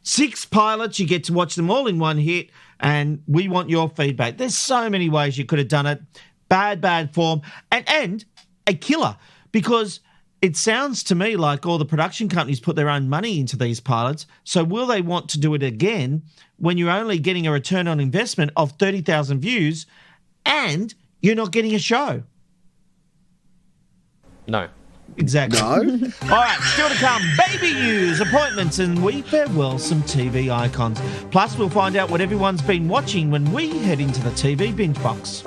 6 pilots. You get to watch them all in one hit, and we want your feedback. There's so many ways you could have done it. Bad form. And a killer, because it sounds to me like all the production companies put their own money into these pilots. So will they want to do it again when you're only getting a return on investment of 30,000 views and you're not getting a show? No. Exactly. No. All right, still to come, baby news, appointments, and we farewell some TV icons. Plus, we'll find out what everyone's been watching when we head into the TV binge box.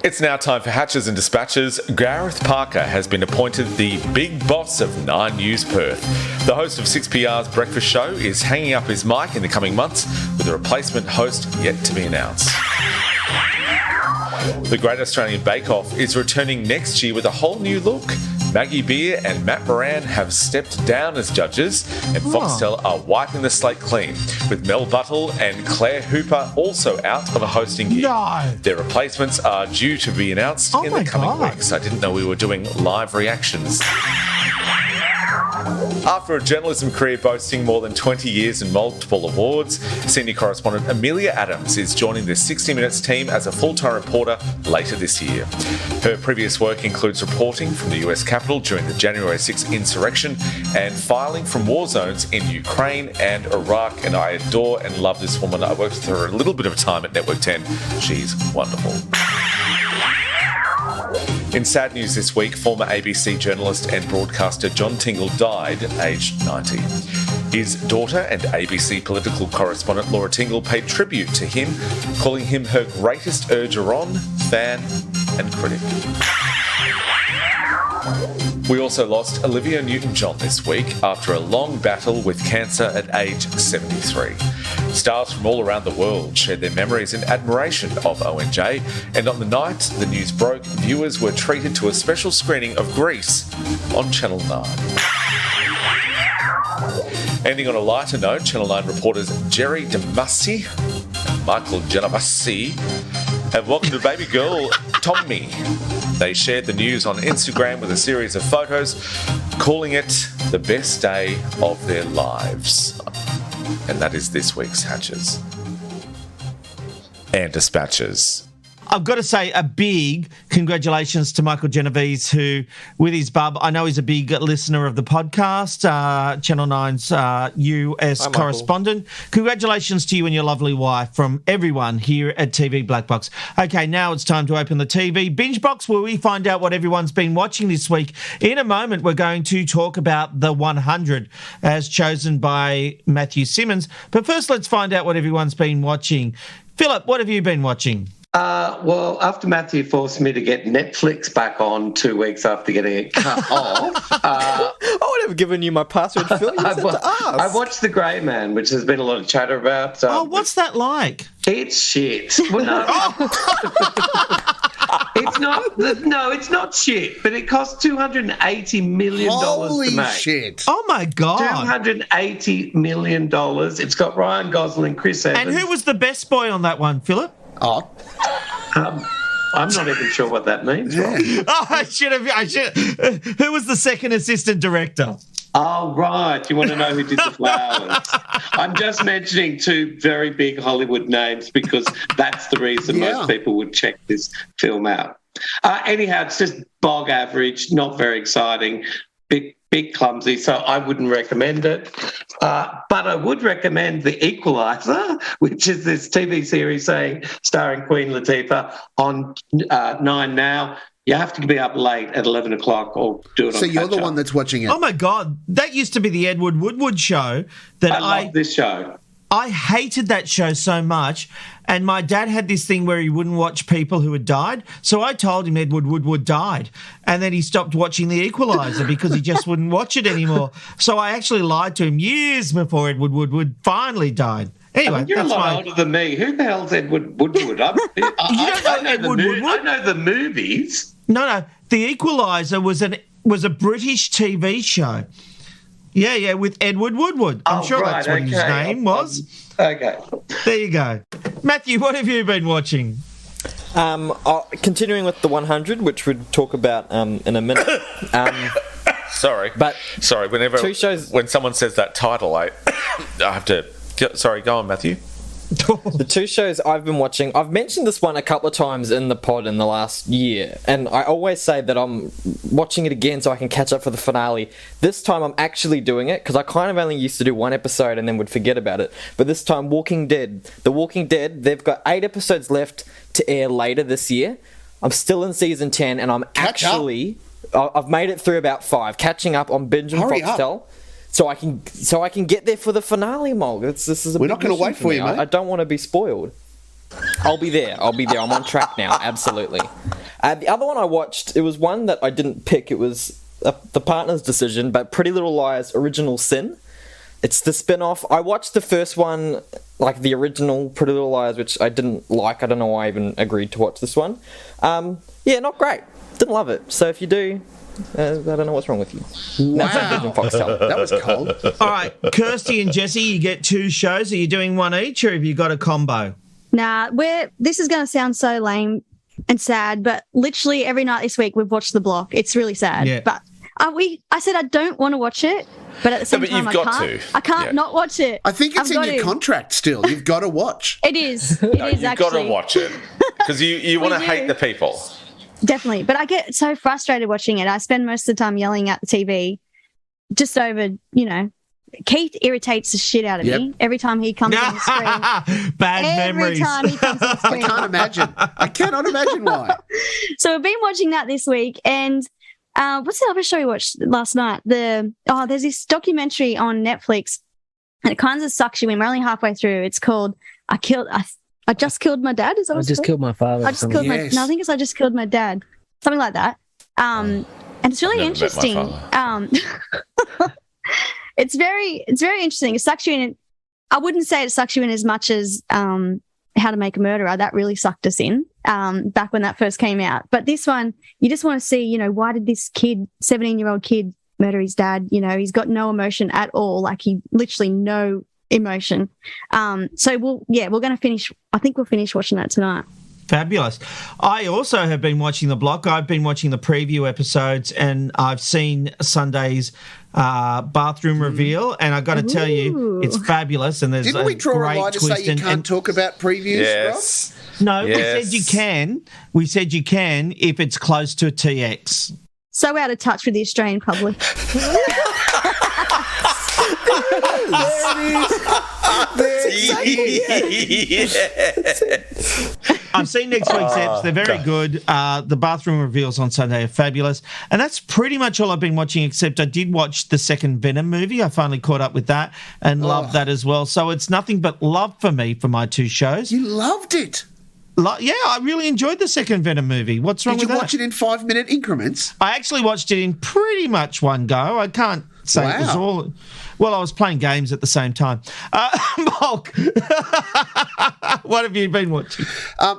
It's now time for Hatches and Dispatches. Gareth Parker has been appointed the big boss of 9 News Perth. The host of 6PR's breakfast show is hanging up his mic in the coming months, with a replacement host yet to be announced. The Great Australian Bake Off is returning next year with a whole new look. Maggie Beer and Matt Moran have stepped down as judges, and Foxtel are wiping the slate clean, with Mel Buttle and Claire Hooper also out of a hosting gig. No. Their replacements are due to be announced in the coming weeks. I didn't know we were doing live reactions. After a journalism career boasting more than 20 years and multiple awards, senior correspondent Amelia Adams is joining the 60 Minutes team as a full-time reporter later this year. Her previous work includes reporting from the US Capitol during the January 6th insurrection and filing from war zones in Ukraine and Iraq, and I adore and love this woman. I worked with her a little bit of time at Network 10. She's wonderful. In sad news this week, former ABC journalist and broadcaster John Tingle died aged 90. His daughter and ABC political correspondent Laura Tingle paid tribute to him, calling him her greatest urger-on, fan and critic. We also lost Olivia Newton-John this week after a long battle with cancer at age 73. Stars from all around the world shared their memories and admiration of ONJ, and on the night the news broke, viewers were treated to a special screening of Grease on Channel 9. Ending on a lighter note, Channel 9 reporters Jerry DeMasi and Michael Genovese have welcomed a baby girl, Tommy. They shared the news on Instagram with a series of photos, calling it the best day of their lives. And that is this week's Hatches and Dispatches. I've got to say a big congratulations to Michael Genovese, who, with his bub, I know he's a big listener of the podcast, Channel 9's US correspondent. Congratulations to you and your lovely wife from everyone here at TV Black Box. Okay, now it's time to open the TV Binge Box, where we find out what everyone's been watching this week. In a moment, we're going to talk about the 100 as chosen by Matthew Simmons. But first, let's find out what everyone's been watching. Philip, what have you been watching? Well, after Matthew forced me to get Netflix back on 2 weeks after getting it cut off, I would have given you my password, Phil. I watched The Grey Man, which there's been a lot of chatter about. What's that like? It's shit. Well, no. It's not. No, it's not shit. But it cost $280 million to make. Holy shit! Oh my god! $280 million. It's got Ryan Gosling, Chris Evans. And who was the best boy on that one, Philip? I'm not even sure what that means. Rob. Oh, I should. Who was the second assistant director? Oh, right. You want to know who did the flowers? I'm just mentioning two very big Hollywood names because that's the reason most people would check this film out. Anyhow, it's just bog average, not very exciting, big clumsy, so I wouldn't recommend it. But I would recommend The Equalizer, which is this TV series starring Queen Latifah on 9 Now. You have to be up late at 11 o'clock or do it on So you're the catch-up. one that's watching it. Oh, my God. That used to be the Edward Woodward show. I love this show. I hated that show so much, and my dad had this thing where he wouldn't watch people who had died, so I told him Edward Woodward died, and then he stopped watching The Equalizer because he just wouldn't watch it anymore. So I actually lied to him years before Edward Woodward finally died. Anyway, You're a lot older than me. Who the hell's Edward Woodward? I know Edward Woodward? I know the movies. No. The Equalizer was a British TV show. Yeah, with Edward Woodward. I'm sure that's what his name was. Okay. There you go. Matthew, what have you been watching? Continuing with the 100, which we'll talk about in a minute. Sorry. When someone says that title, I have to... Sorry, go on, Matthew. The two shows I've been watching, I've mentioned this one a couple of times in the pod in the last year, and I always say that I'm watching it again so I can catch up for the finale. This time I'm actually doing it, because I kind of only used to do one episode and then would forget about it. But this time, Walking Dead. The Walking Dead, they've got 8 episodes left to air later this year. I'm still in season 10, and I've made it through about 5, catching up on Binge and Foxtel. So I can get there for the finale, Mulg. We're not going to wait for you, mate. I don't want to be spoiled. I'll be there. I'm on track now. Absolutely. The other one I watched, it was one that I didn't pick. It was the partner's decision, but Pretty Little Liars: Original Sin. It's the spin-off. I watched the first one, like the original Pretty Little Liars, which I didn't like. I don't know why I even agreed to watch this one. Not great. Didn't love it. So if you do... I don't know what's wrong with you. Wow. That was cold. All right, Kirsty and Jesse, you get 2 shows. Are you doing one each, or have you got a combo? Nah, this is going to sound so lame and sad, but literally every night this week we've watched The Block. It's really sad. Yeah. But I said I don't want to watch it, but at the same time I can't not watch it. I think it's in your contract still. You've got to watch. It is. It is you've got to watch it because you want to hate the people. Definitely. But I get so frustrated watching it. I spend most of the time yelling at the TV just over, Keith irritates the shit out of me every time he comes on the screen. Bad memories. Every time he comes on the screen. I cannot imagine why. So I've been watching that this week, and what's the other show we watched last night? There's this documentary on Netflix, and it kind of sucks you in. We're only halfway through. It's called I Just Killed My Dad. Is that what it's called? Killed my father. I just killed my. No, I think it's I Just Killed My Dad. Something like that. And it's really interesting. It's very interesting. It sucks you in. I wouldn't say it sucks you in as much as How to Make a Murderer. That really sucked us in back when that first came out. But this one, you just want to see, why did this 17-year-old kid murder his dad? He's got no emotion at all. Like he literally no emotion. So we're going to finish. I think we'll finish watching that tonight. Fabulous. I also have been watching The Block. I've been watching the preview episodes, and I've seen Sunday's bathroom reveal, and I've got to tell you, it's fabulous. And there's Didn't we draw a line to say you can't talk about previews, Rob? No, we said you can. We said you can if it's close to a TX. So out of touch with the Australian public. I've seen next week's eps. They're very good. The bathroom reveals on Sunday are fabulous. And that's pretty much all I've been watching, except I did watch the second Venom movie. I finally caught up with that and loved that as well. So it's nothing but love for me for my 2 shows. You loved it. Yeah, I really enjoyed the second Venom movie. What's wrong with that? Did you watch it in 5-minute increments? I actually watched it in pretty much one go. I can't say it was all... Well, I was playing games at the same time. Mark, what have you been watching?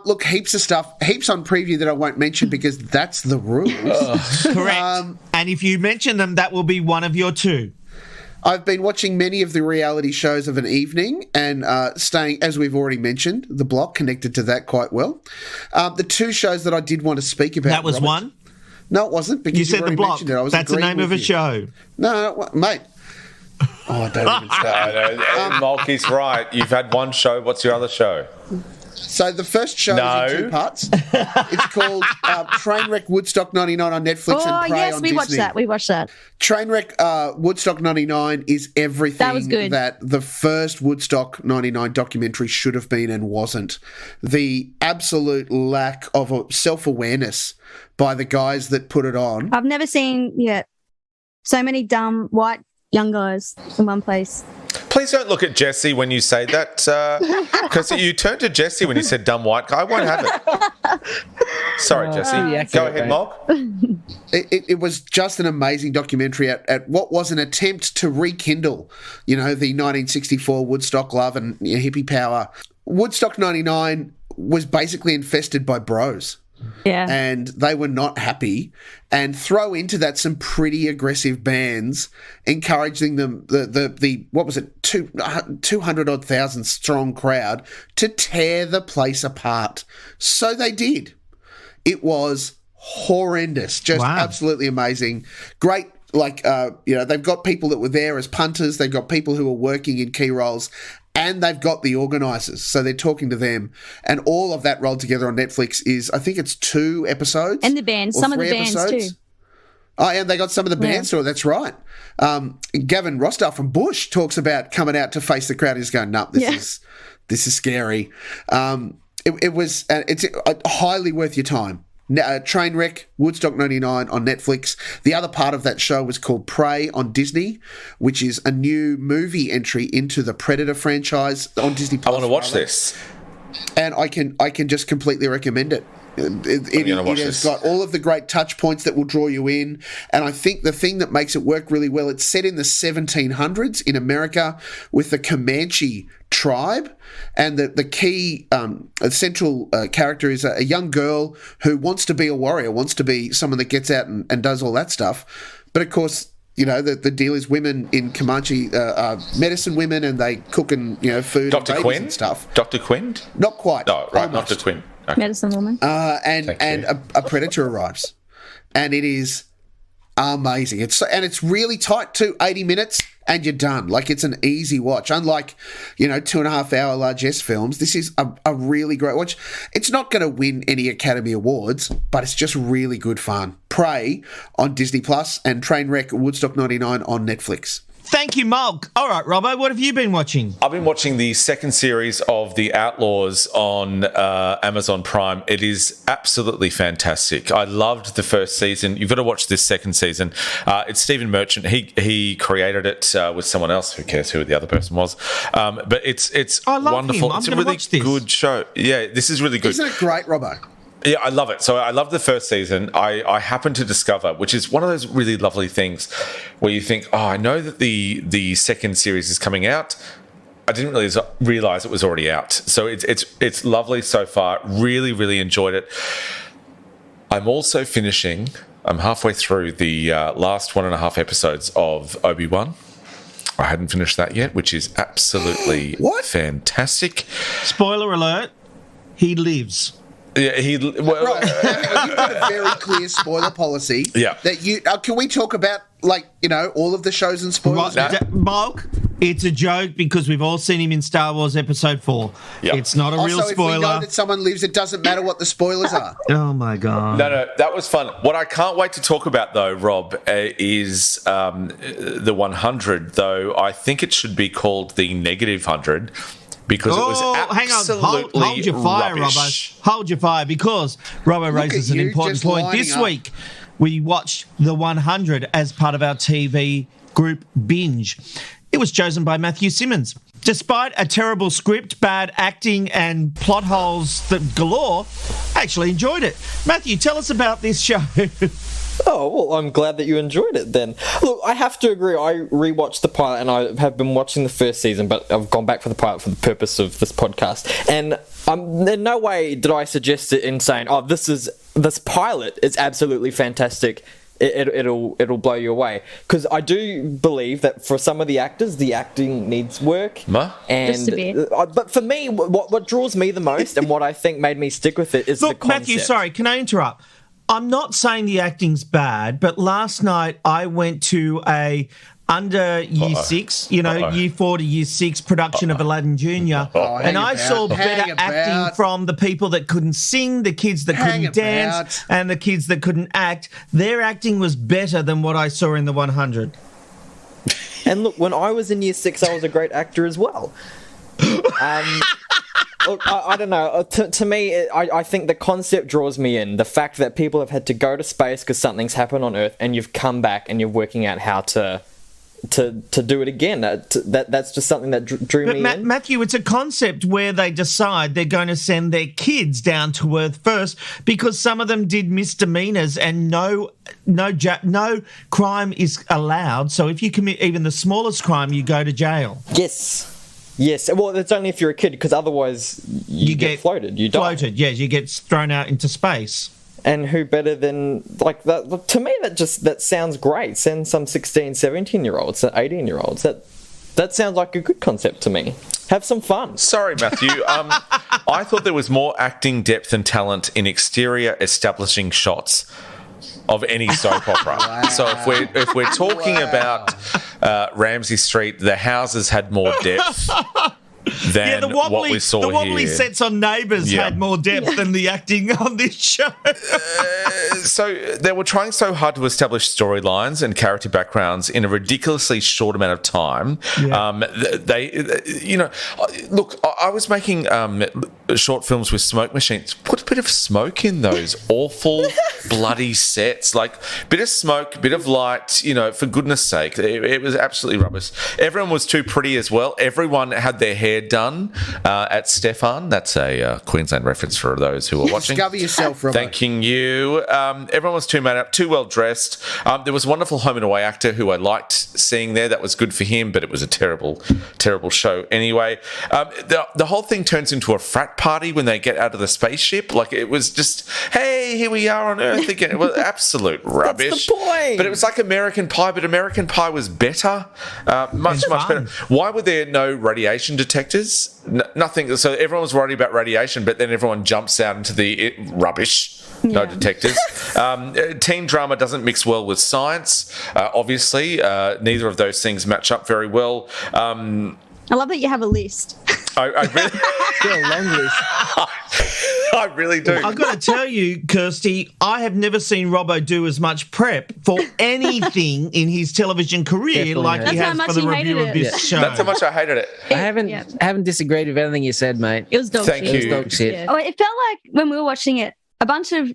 Look, heaps of stuff. Heaps on preview that I won't mention because that's the rules. Correct. And if you mention them, that will be one of your 2. I've been watching many of the reality shows of an evening and staying, as we've already mentioned, The Block connected to that quite well. The two shows that I did want to speak about. That was Robert, one? No, it wasn't. Because You said The Block. It. I was That's the agreeing name of with a you. show. No, mate. Oh, I don't even say. No, Mulkey's right. You've had one show. What's your other show? So the first show is in two parts. It's called Trainwreck Woodstock 99 on Netflix and Prey yes, on we Disney. watched that. We watched that. Trainwreck Woodstock 99 is everything That was good. that the first Woodstock 99 documentary should have been and wasn't. The absolute lack of self-awareness by the guys that put it on. I've never seen yet so many dumb white young guys in one place. Please don't look at Jesse when you say that, because you turned to Jesse when you said dumb white guy. I won't have it. Sorry, Jesse. Go ahead, Mark. It was just an amazing documentary at what was an attempt to rekindle, the 1964 Woodstock love and hippie power. Woodstock 99 was basically infested by bros. Yeah. And they were not happy, and throw into that some pretty aggressive bands, encouraging them, the what was it, 200 odd thousand strong crowd to tear the place apart. So they did. It was horrendous, just absolutely amazing. Great. They've got people that were there as punters. They've got people who are working in key roles, and they've got the organisers. So they're talking to them, and all of that rolled together on Netflix is, I think it's 2 episodes. And the bands, some of the bands too. Oh, and they got some of the bands too. That's right. Gavin Rossdale from Bush talks about coming out to face the crowd. He's going, "No, this is scary." It's highly worth your time. Trainwreck, Woodstock 99 on Netflix. The other part of that show was called Prey on Disney, which is a new movie entry into the Predator franchise on Disney+. I want to watch this. And I can just completely recommend it. It has got all of the great touch points that will draw you in. And I think the thing that makes it work really well, it's set in the 1700s in America with the Comanche tribe. And the key central character is a young girl who wants to be a warrior, wants to be someone that gets out and does all that stuff. But of course, the deal is women in Comanche are medicine women, and they cook and food Dr. and Quinn? and stuff. Dr. Quinn? Not quite. No, right, Almost. Dr. Quinn. Okay. Medicine woman. And a predator arrives, and it is amazing. It's really tight too. 80 minutes and you're done. Like, it's an easy watch. Unlike 2.5 hour largesse films, this is a really great watch. It's not going to win any Academy Awards, but it's just really good fun. Prey on Disney Plus and Trainwreck Woodstock 99 on Netflix. Thank you, Mulk. All right, Robbo, what have you been watching? I've been watching the second series of The Outlaws on Amazon Prime. It is absolutely fantastic. I loved the first season. You've got to watch this second season. It's Stephen Merchant. He created it with someone else. Who cares who the other person was? But it's wonderful. It's a really good show. Yeah, this is really good. Isn't it great, Robbo? Yeah, I love it. So I love the first season. I happened to discover, which is one of those really lovely things where you think, I know that the second series is coming out. I didn't really realize it was already out. So it's lovely so far. Really, really enjoyed it. I'm also finishing. I'm halfway through the last 1.5 episodes of Obi-Wan. I hadn't finished that yet, which is absolutely fantastic. Spoiler alert, he lives. Yeah, Right. You've got a very clear spoiler policy. Yeah. That you can we talk about all of the shows and spoilers? Mulk, it's a joke because we've all seen him in Star Wars Episode 4. Yep. It's not a real spoiler. spoiler. If we know that someone lives, it doesn't matter what the spoilers are. Oh my God. No, that was fun. What I can't wait to talk about though, Rob, is the 100. Though I think it should be called the negative 100. Because it was absolutely hold your fire, rubbish. Robbo. Hold your fire, because Robbo raises an important point. This week, we watched the 100 as part of our TV group Binge. It was chosen by Matthew Simmons. Despite a terrible script, bad acting, and plot holes that galore, I actually enjoyed it. Matthew, tell us about this show. Oh, well, I'm glad that you enjoyed it then. Look, I have to agree, I rewatched the pilot and I have been watching the first season, but I've gone back for the pilot for the purpose of this podcast. And in no way did I suggest it in saying, this pilot is absolutely fantastic. it'll blow you away. Because I do believe that for some of the actors, the acting needs work. And just a bit. But for me, what draws me the most and what I think made me stick with it is the concept. Matthew, sorry, can I interrupt? I'm not saying the acting's bad, but last night I went to a under year 6, year 4 to year 6 production of Aladdin Jr. And I saw better acting from the people that couldn't sing, the kids that couldn't dance, and the kids that couldn't act. Their acting was better than what I saw in the 100. And look, when I was in year 6, I was a great actor as well. Look, I don't know. To me, I think the concept draws me in. The fact that people have had to go to space because something's happened on Earth, and you've come back and you're working out how to do it again. That's just something that drew me in. Matthew, it's a concept where they decide they're going to send their kids down to Earth first because some of them did misdemeanors and no crime is allowed. So if you commit even the smallest crime, you go to jail. Yes. Well, it's only if you're a kid, because otherwise you get floated. You die. You get thrown out into space. And who better than, like, that? To me, that sounds great. Send some 16, 17-year-olds, 18-year-olds. That sounds like a good concept to me. Have some fun. Sorry, Matthew. I thought there was more acting depth and talent in exterior establishing shots of any soap opera. Wow. So if we're talking about Ramsay Street, the houses had more depth than what we saw here. The wobbly sets on Neighbours had more depth than the acting on this show. So they were trying so hard to establish storylines and character backgrounds in a ridiculously short amount of time. Yeah. Look, I was making short films with smoke machines. Put a bit of smoke in those awful, bloody sets. Like, bit of smoke, bit of light, for goodness sake. It was absolutely rubbish. Everyone was too pretty as well. Everyone had their hair done at Stefan. That's a Queensland reference for those who are watching. Discover yourself, Robbo. Thanking you. Everyone was too made up, too well dressed. There was a wonderful home and away actor who I liked seeing there. That was good for him, but it was a terrible, terrible show. Anyway, the whole thing turns into a frat party when they get out of the spaceship. Like, it was just, hey, here we are on Earth again. It was absolute rubbish. That's the point. But it was like American Pie, but American Pie was better. Much better. Why were there no radiation detectors? Nothing. So everyone was worried about radiation, but then everyone jumps out into the rubbish. No detectors. Teen drama doesn't mix well with science. Obviously, neither of those things match up very well. I love that you have a list. I really a long list. I really do. I've got to tell you, Kirsty, I have never seen Robbo do as much prep for anything in his television career like he has for the review of this show. That's how much I hated it. I haven't disagreed with anything you said, mate. It was dog shit. Thank you. It was dog shit. Yeah. Oh, it felt like when we were watching it, a bunch of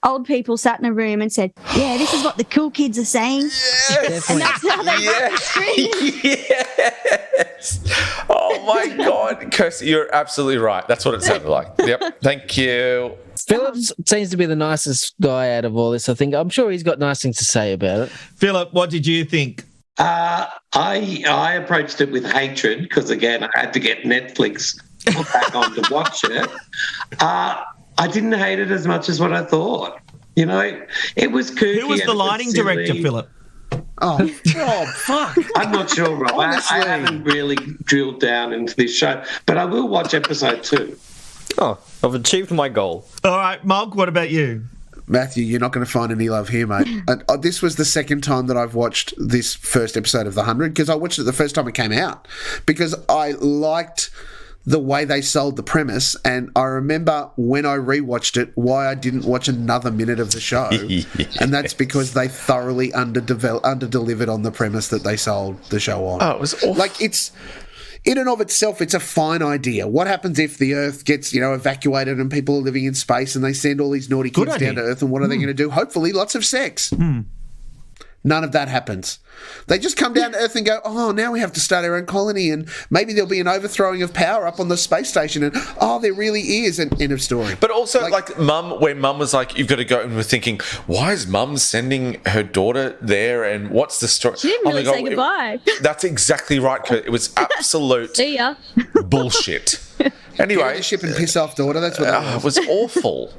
old people sat in a room and said, yeah, this is what the cool kids are saying. Yes. And that's how they wrote the screen. Yes. Oh, my God. Kirsty, you're absolutely right. That's what it sounded like. Yep. Thank you. Phillips seems to be the nicest guy out of all this, I think. I'm sure he's got nice things to say about it. Philip, what did you think? I approached it with hatred because, again, I had to get Netflix back on to watch it. I didn't hate it as much as what I thought. It was kooky. Who was the lighting director, Philip? Oh, fuck. I'm not sure, Rob. I haven't really drilled down into this show, but I will watch episode 2. Oh, I've achieved my goal. All right, Mog, what about you? Matthew, you're not going to find any love here, mate. This was the second time that I've watched this first episode of The 100 because I watched it the first time it came out because I liked the way they sold the premise, and I remember when I rewatched it why I didn't watch another minute of the show, and that's because they thoroughly under-delivered on the premise that they sold the show on. Oh, it was awful. Like, it's in and of itself, it's a fine idea. What happens if the Earth gets, evacuated and people are living in space and they send all these naughty kids down to Earth, and what are they going to do? Hopefully lots of sex. None of that happens. They just come down to Earth and go, oh, now we have to start our own colony, and maybe there'll be an overthrowing of power up on the space station, and there really is an end of story. But also, when Mum was like, you've got to go, and we're thinking, why is Mum sending her daughter there, and what's the story? She didn't really say goodbye. That's exactly right, Kurt. It was absolute See ya. bullshit. Anyway. Get on the ship and piss off, daughter. That's what that was. It was awful.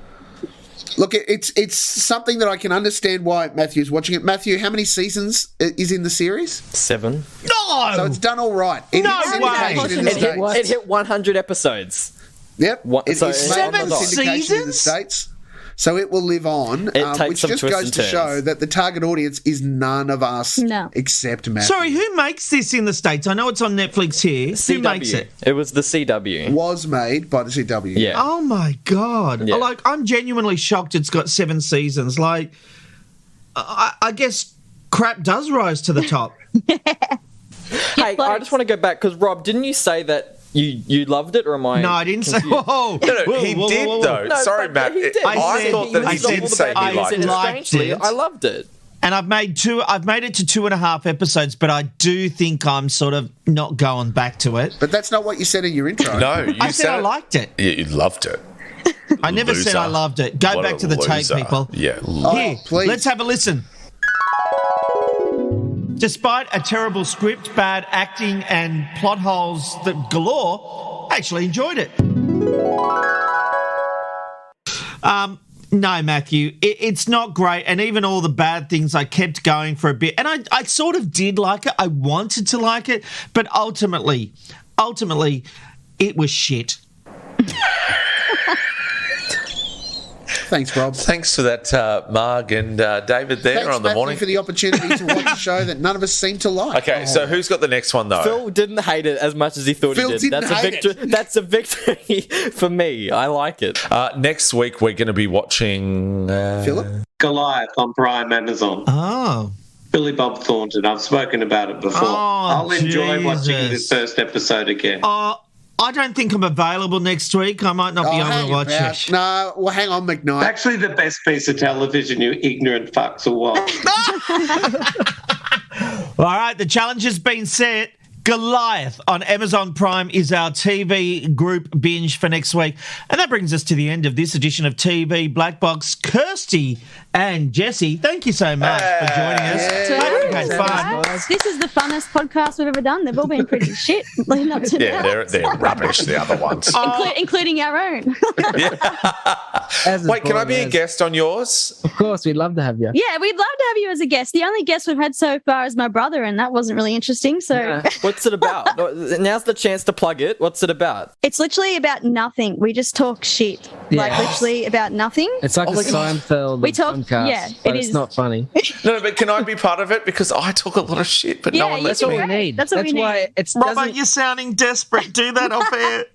Look, it's something that I can understand why Matthew's watching it. Matthew, how many seasons is in the series? 7. No! So it's done all right. It No hit way. syndication in the States. It hit 100 episodes. Yep. So It's seven made syndication in the seasons? States. So it will live on, takes which some just twists goes and to show turns. that the target audience is none of us No. except Matthew. Sorry, who makes this in the States? I know it's on Netflix here. Who makes it? It was the CW. Was made by the CW. Yeah. Oh my God. Yeah. Like, I'm genuinely shocked it's got 7 seasons. Like, I guess crap does rise to the top. Hey, I just want to go back because Rob, didn't you say that you loved it, or am I? No, I didn't say. confused? Whoa, No, he did, though. No, Sorry, but Matt. he did. I thought that he did say he liked it. liked Strangely, it. I loved it. And I've made it to 2.5 episodes, but I do think I'm sort of not going back to it. But that's not what you said in your intro. No, you I said I it. liked it. You loved it. I never said I loved it. Go What back a to the tape, loser. people. Yeah. Here, please. let's have a listen. Despite a terrible script, bad acting, and plot holes that galore, I actually enjoyed it. No, Matthew, it's not great. And even all the bad things, I kept going for a bit. And I sort of did like it. I wanted to like it. But ultimately, it was shit. Thanks, Rob. Thanks for that, Marg and David there Thanks, on the Matthew, morning. for the opportunity to watch a show that none of us seem to like. Okay, so who's got the next one, though? Phil didn't hate it as much as he thought Phil he did. didn't That's a hate victory. it. That's a victory for me. I like it. Next week, we're going to be watching... Philip? Goliath on Prime Amazon. Oh. Billy Bob Thornton. I've spoken about it before. I'll enjoy watching Jesus. this first episode again. I don't think I'm available next week. I might not be able to hang watch about. it. No, well, hang on, McKnight. Actually, the best piece of television you ignorant fucks will watch. All right, the challenge has been set. Goliath on Amazon Prime is our TV group binge for next week. And that brings us to the end of this edition of TV Black Box. Kirsty and Jesse, thank you so much for joining us. Hope you had fun. This is the funnest podcast we've ever done. They've all been pretty shit leading up to Yeah, now. they're rubbish, the other ones. Including our own. Wait, can I be a guest on yours? Of course, we'd love to have you. Yeah, we'd love to have you as a guest. The only guest we've had so far is my brother, and that wasn't really interesting. So What's it about? Now's the chance to plug it. What's it about? it's literally about nothing. We just talk shit. Like Yeah. literally about nothing. It's like a Seinfeld We talk- podcast, yeah, but it it's is. not funny. No, but can I be part of it? Because I talk a lot of shit, but no Yeah, one you lets can me. be. We need. That's what we why need. it's Robert, doesn't. you're sounding desperate. Do that off air.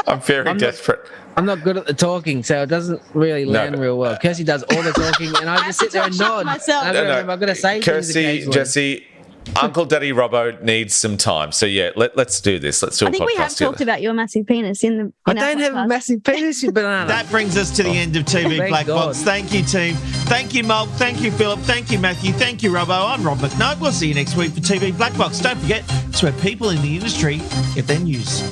I'm very desperate. I'm not good at the talking, so it doesn't really land real well. Kirsty does all the talking, and I just sit there and talk shit nod. myself. I've got to say things Kirsty, occasionally. Jesse, Uncle Daddy Robbo needs some time. So, yeah, let's do this. Let's do a I think podcast we have together. talked about your massive penis in the. I in our don't have a podcast. massive penis, you banana. That brings us to the end of TV Thank Black God. Box. Thank you, team. Thank you, Mulk. Thank you, Philip. Thank you, Matthew. Thank you, Robbo. I'm Rob McKnight. We'll see you next week for TV Black Box. Don't forget, it's where people in the industry get their news.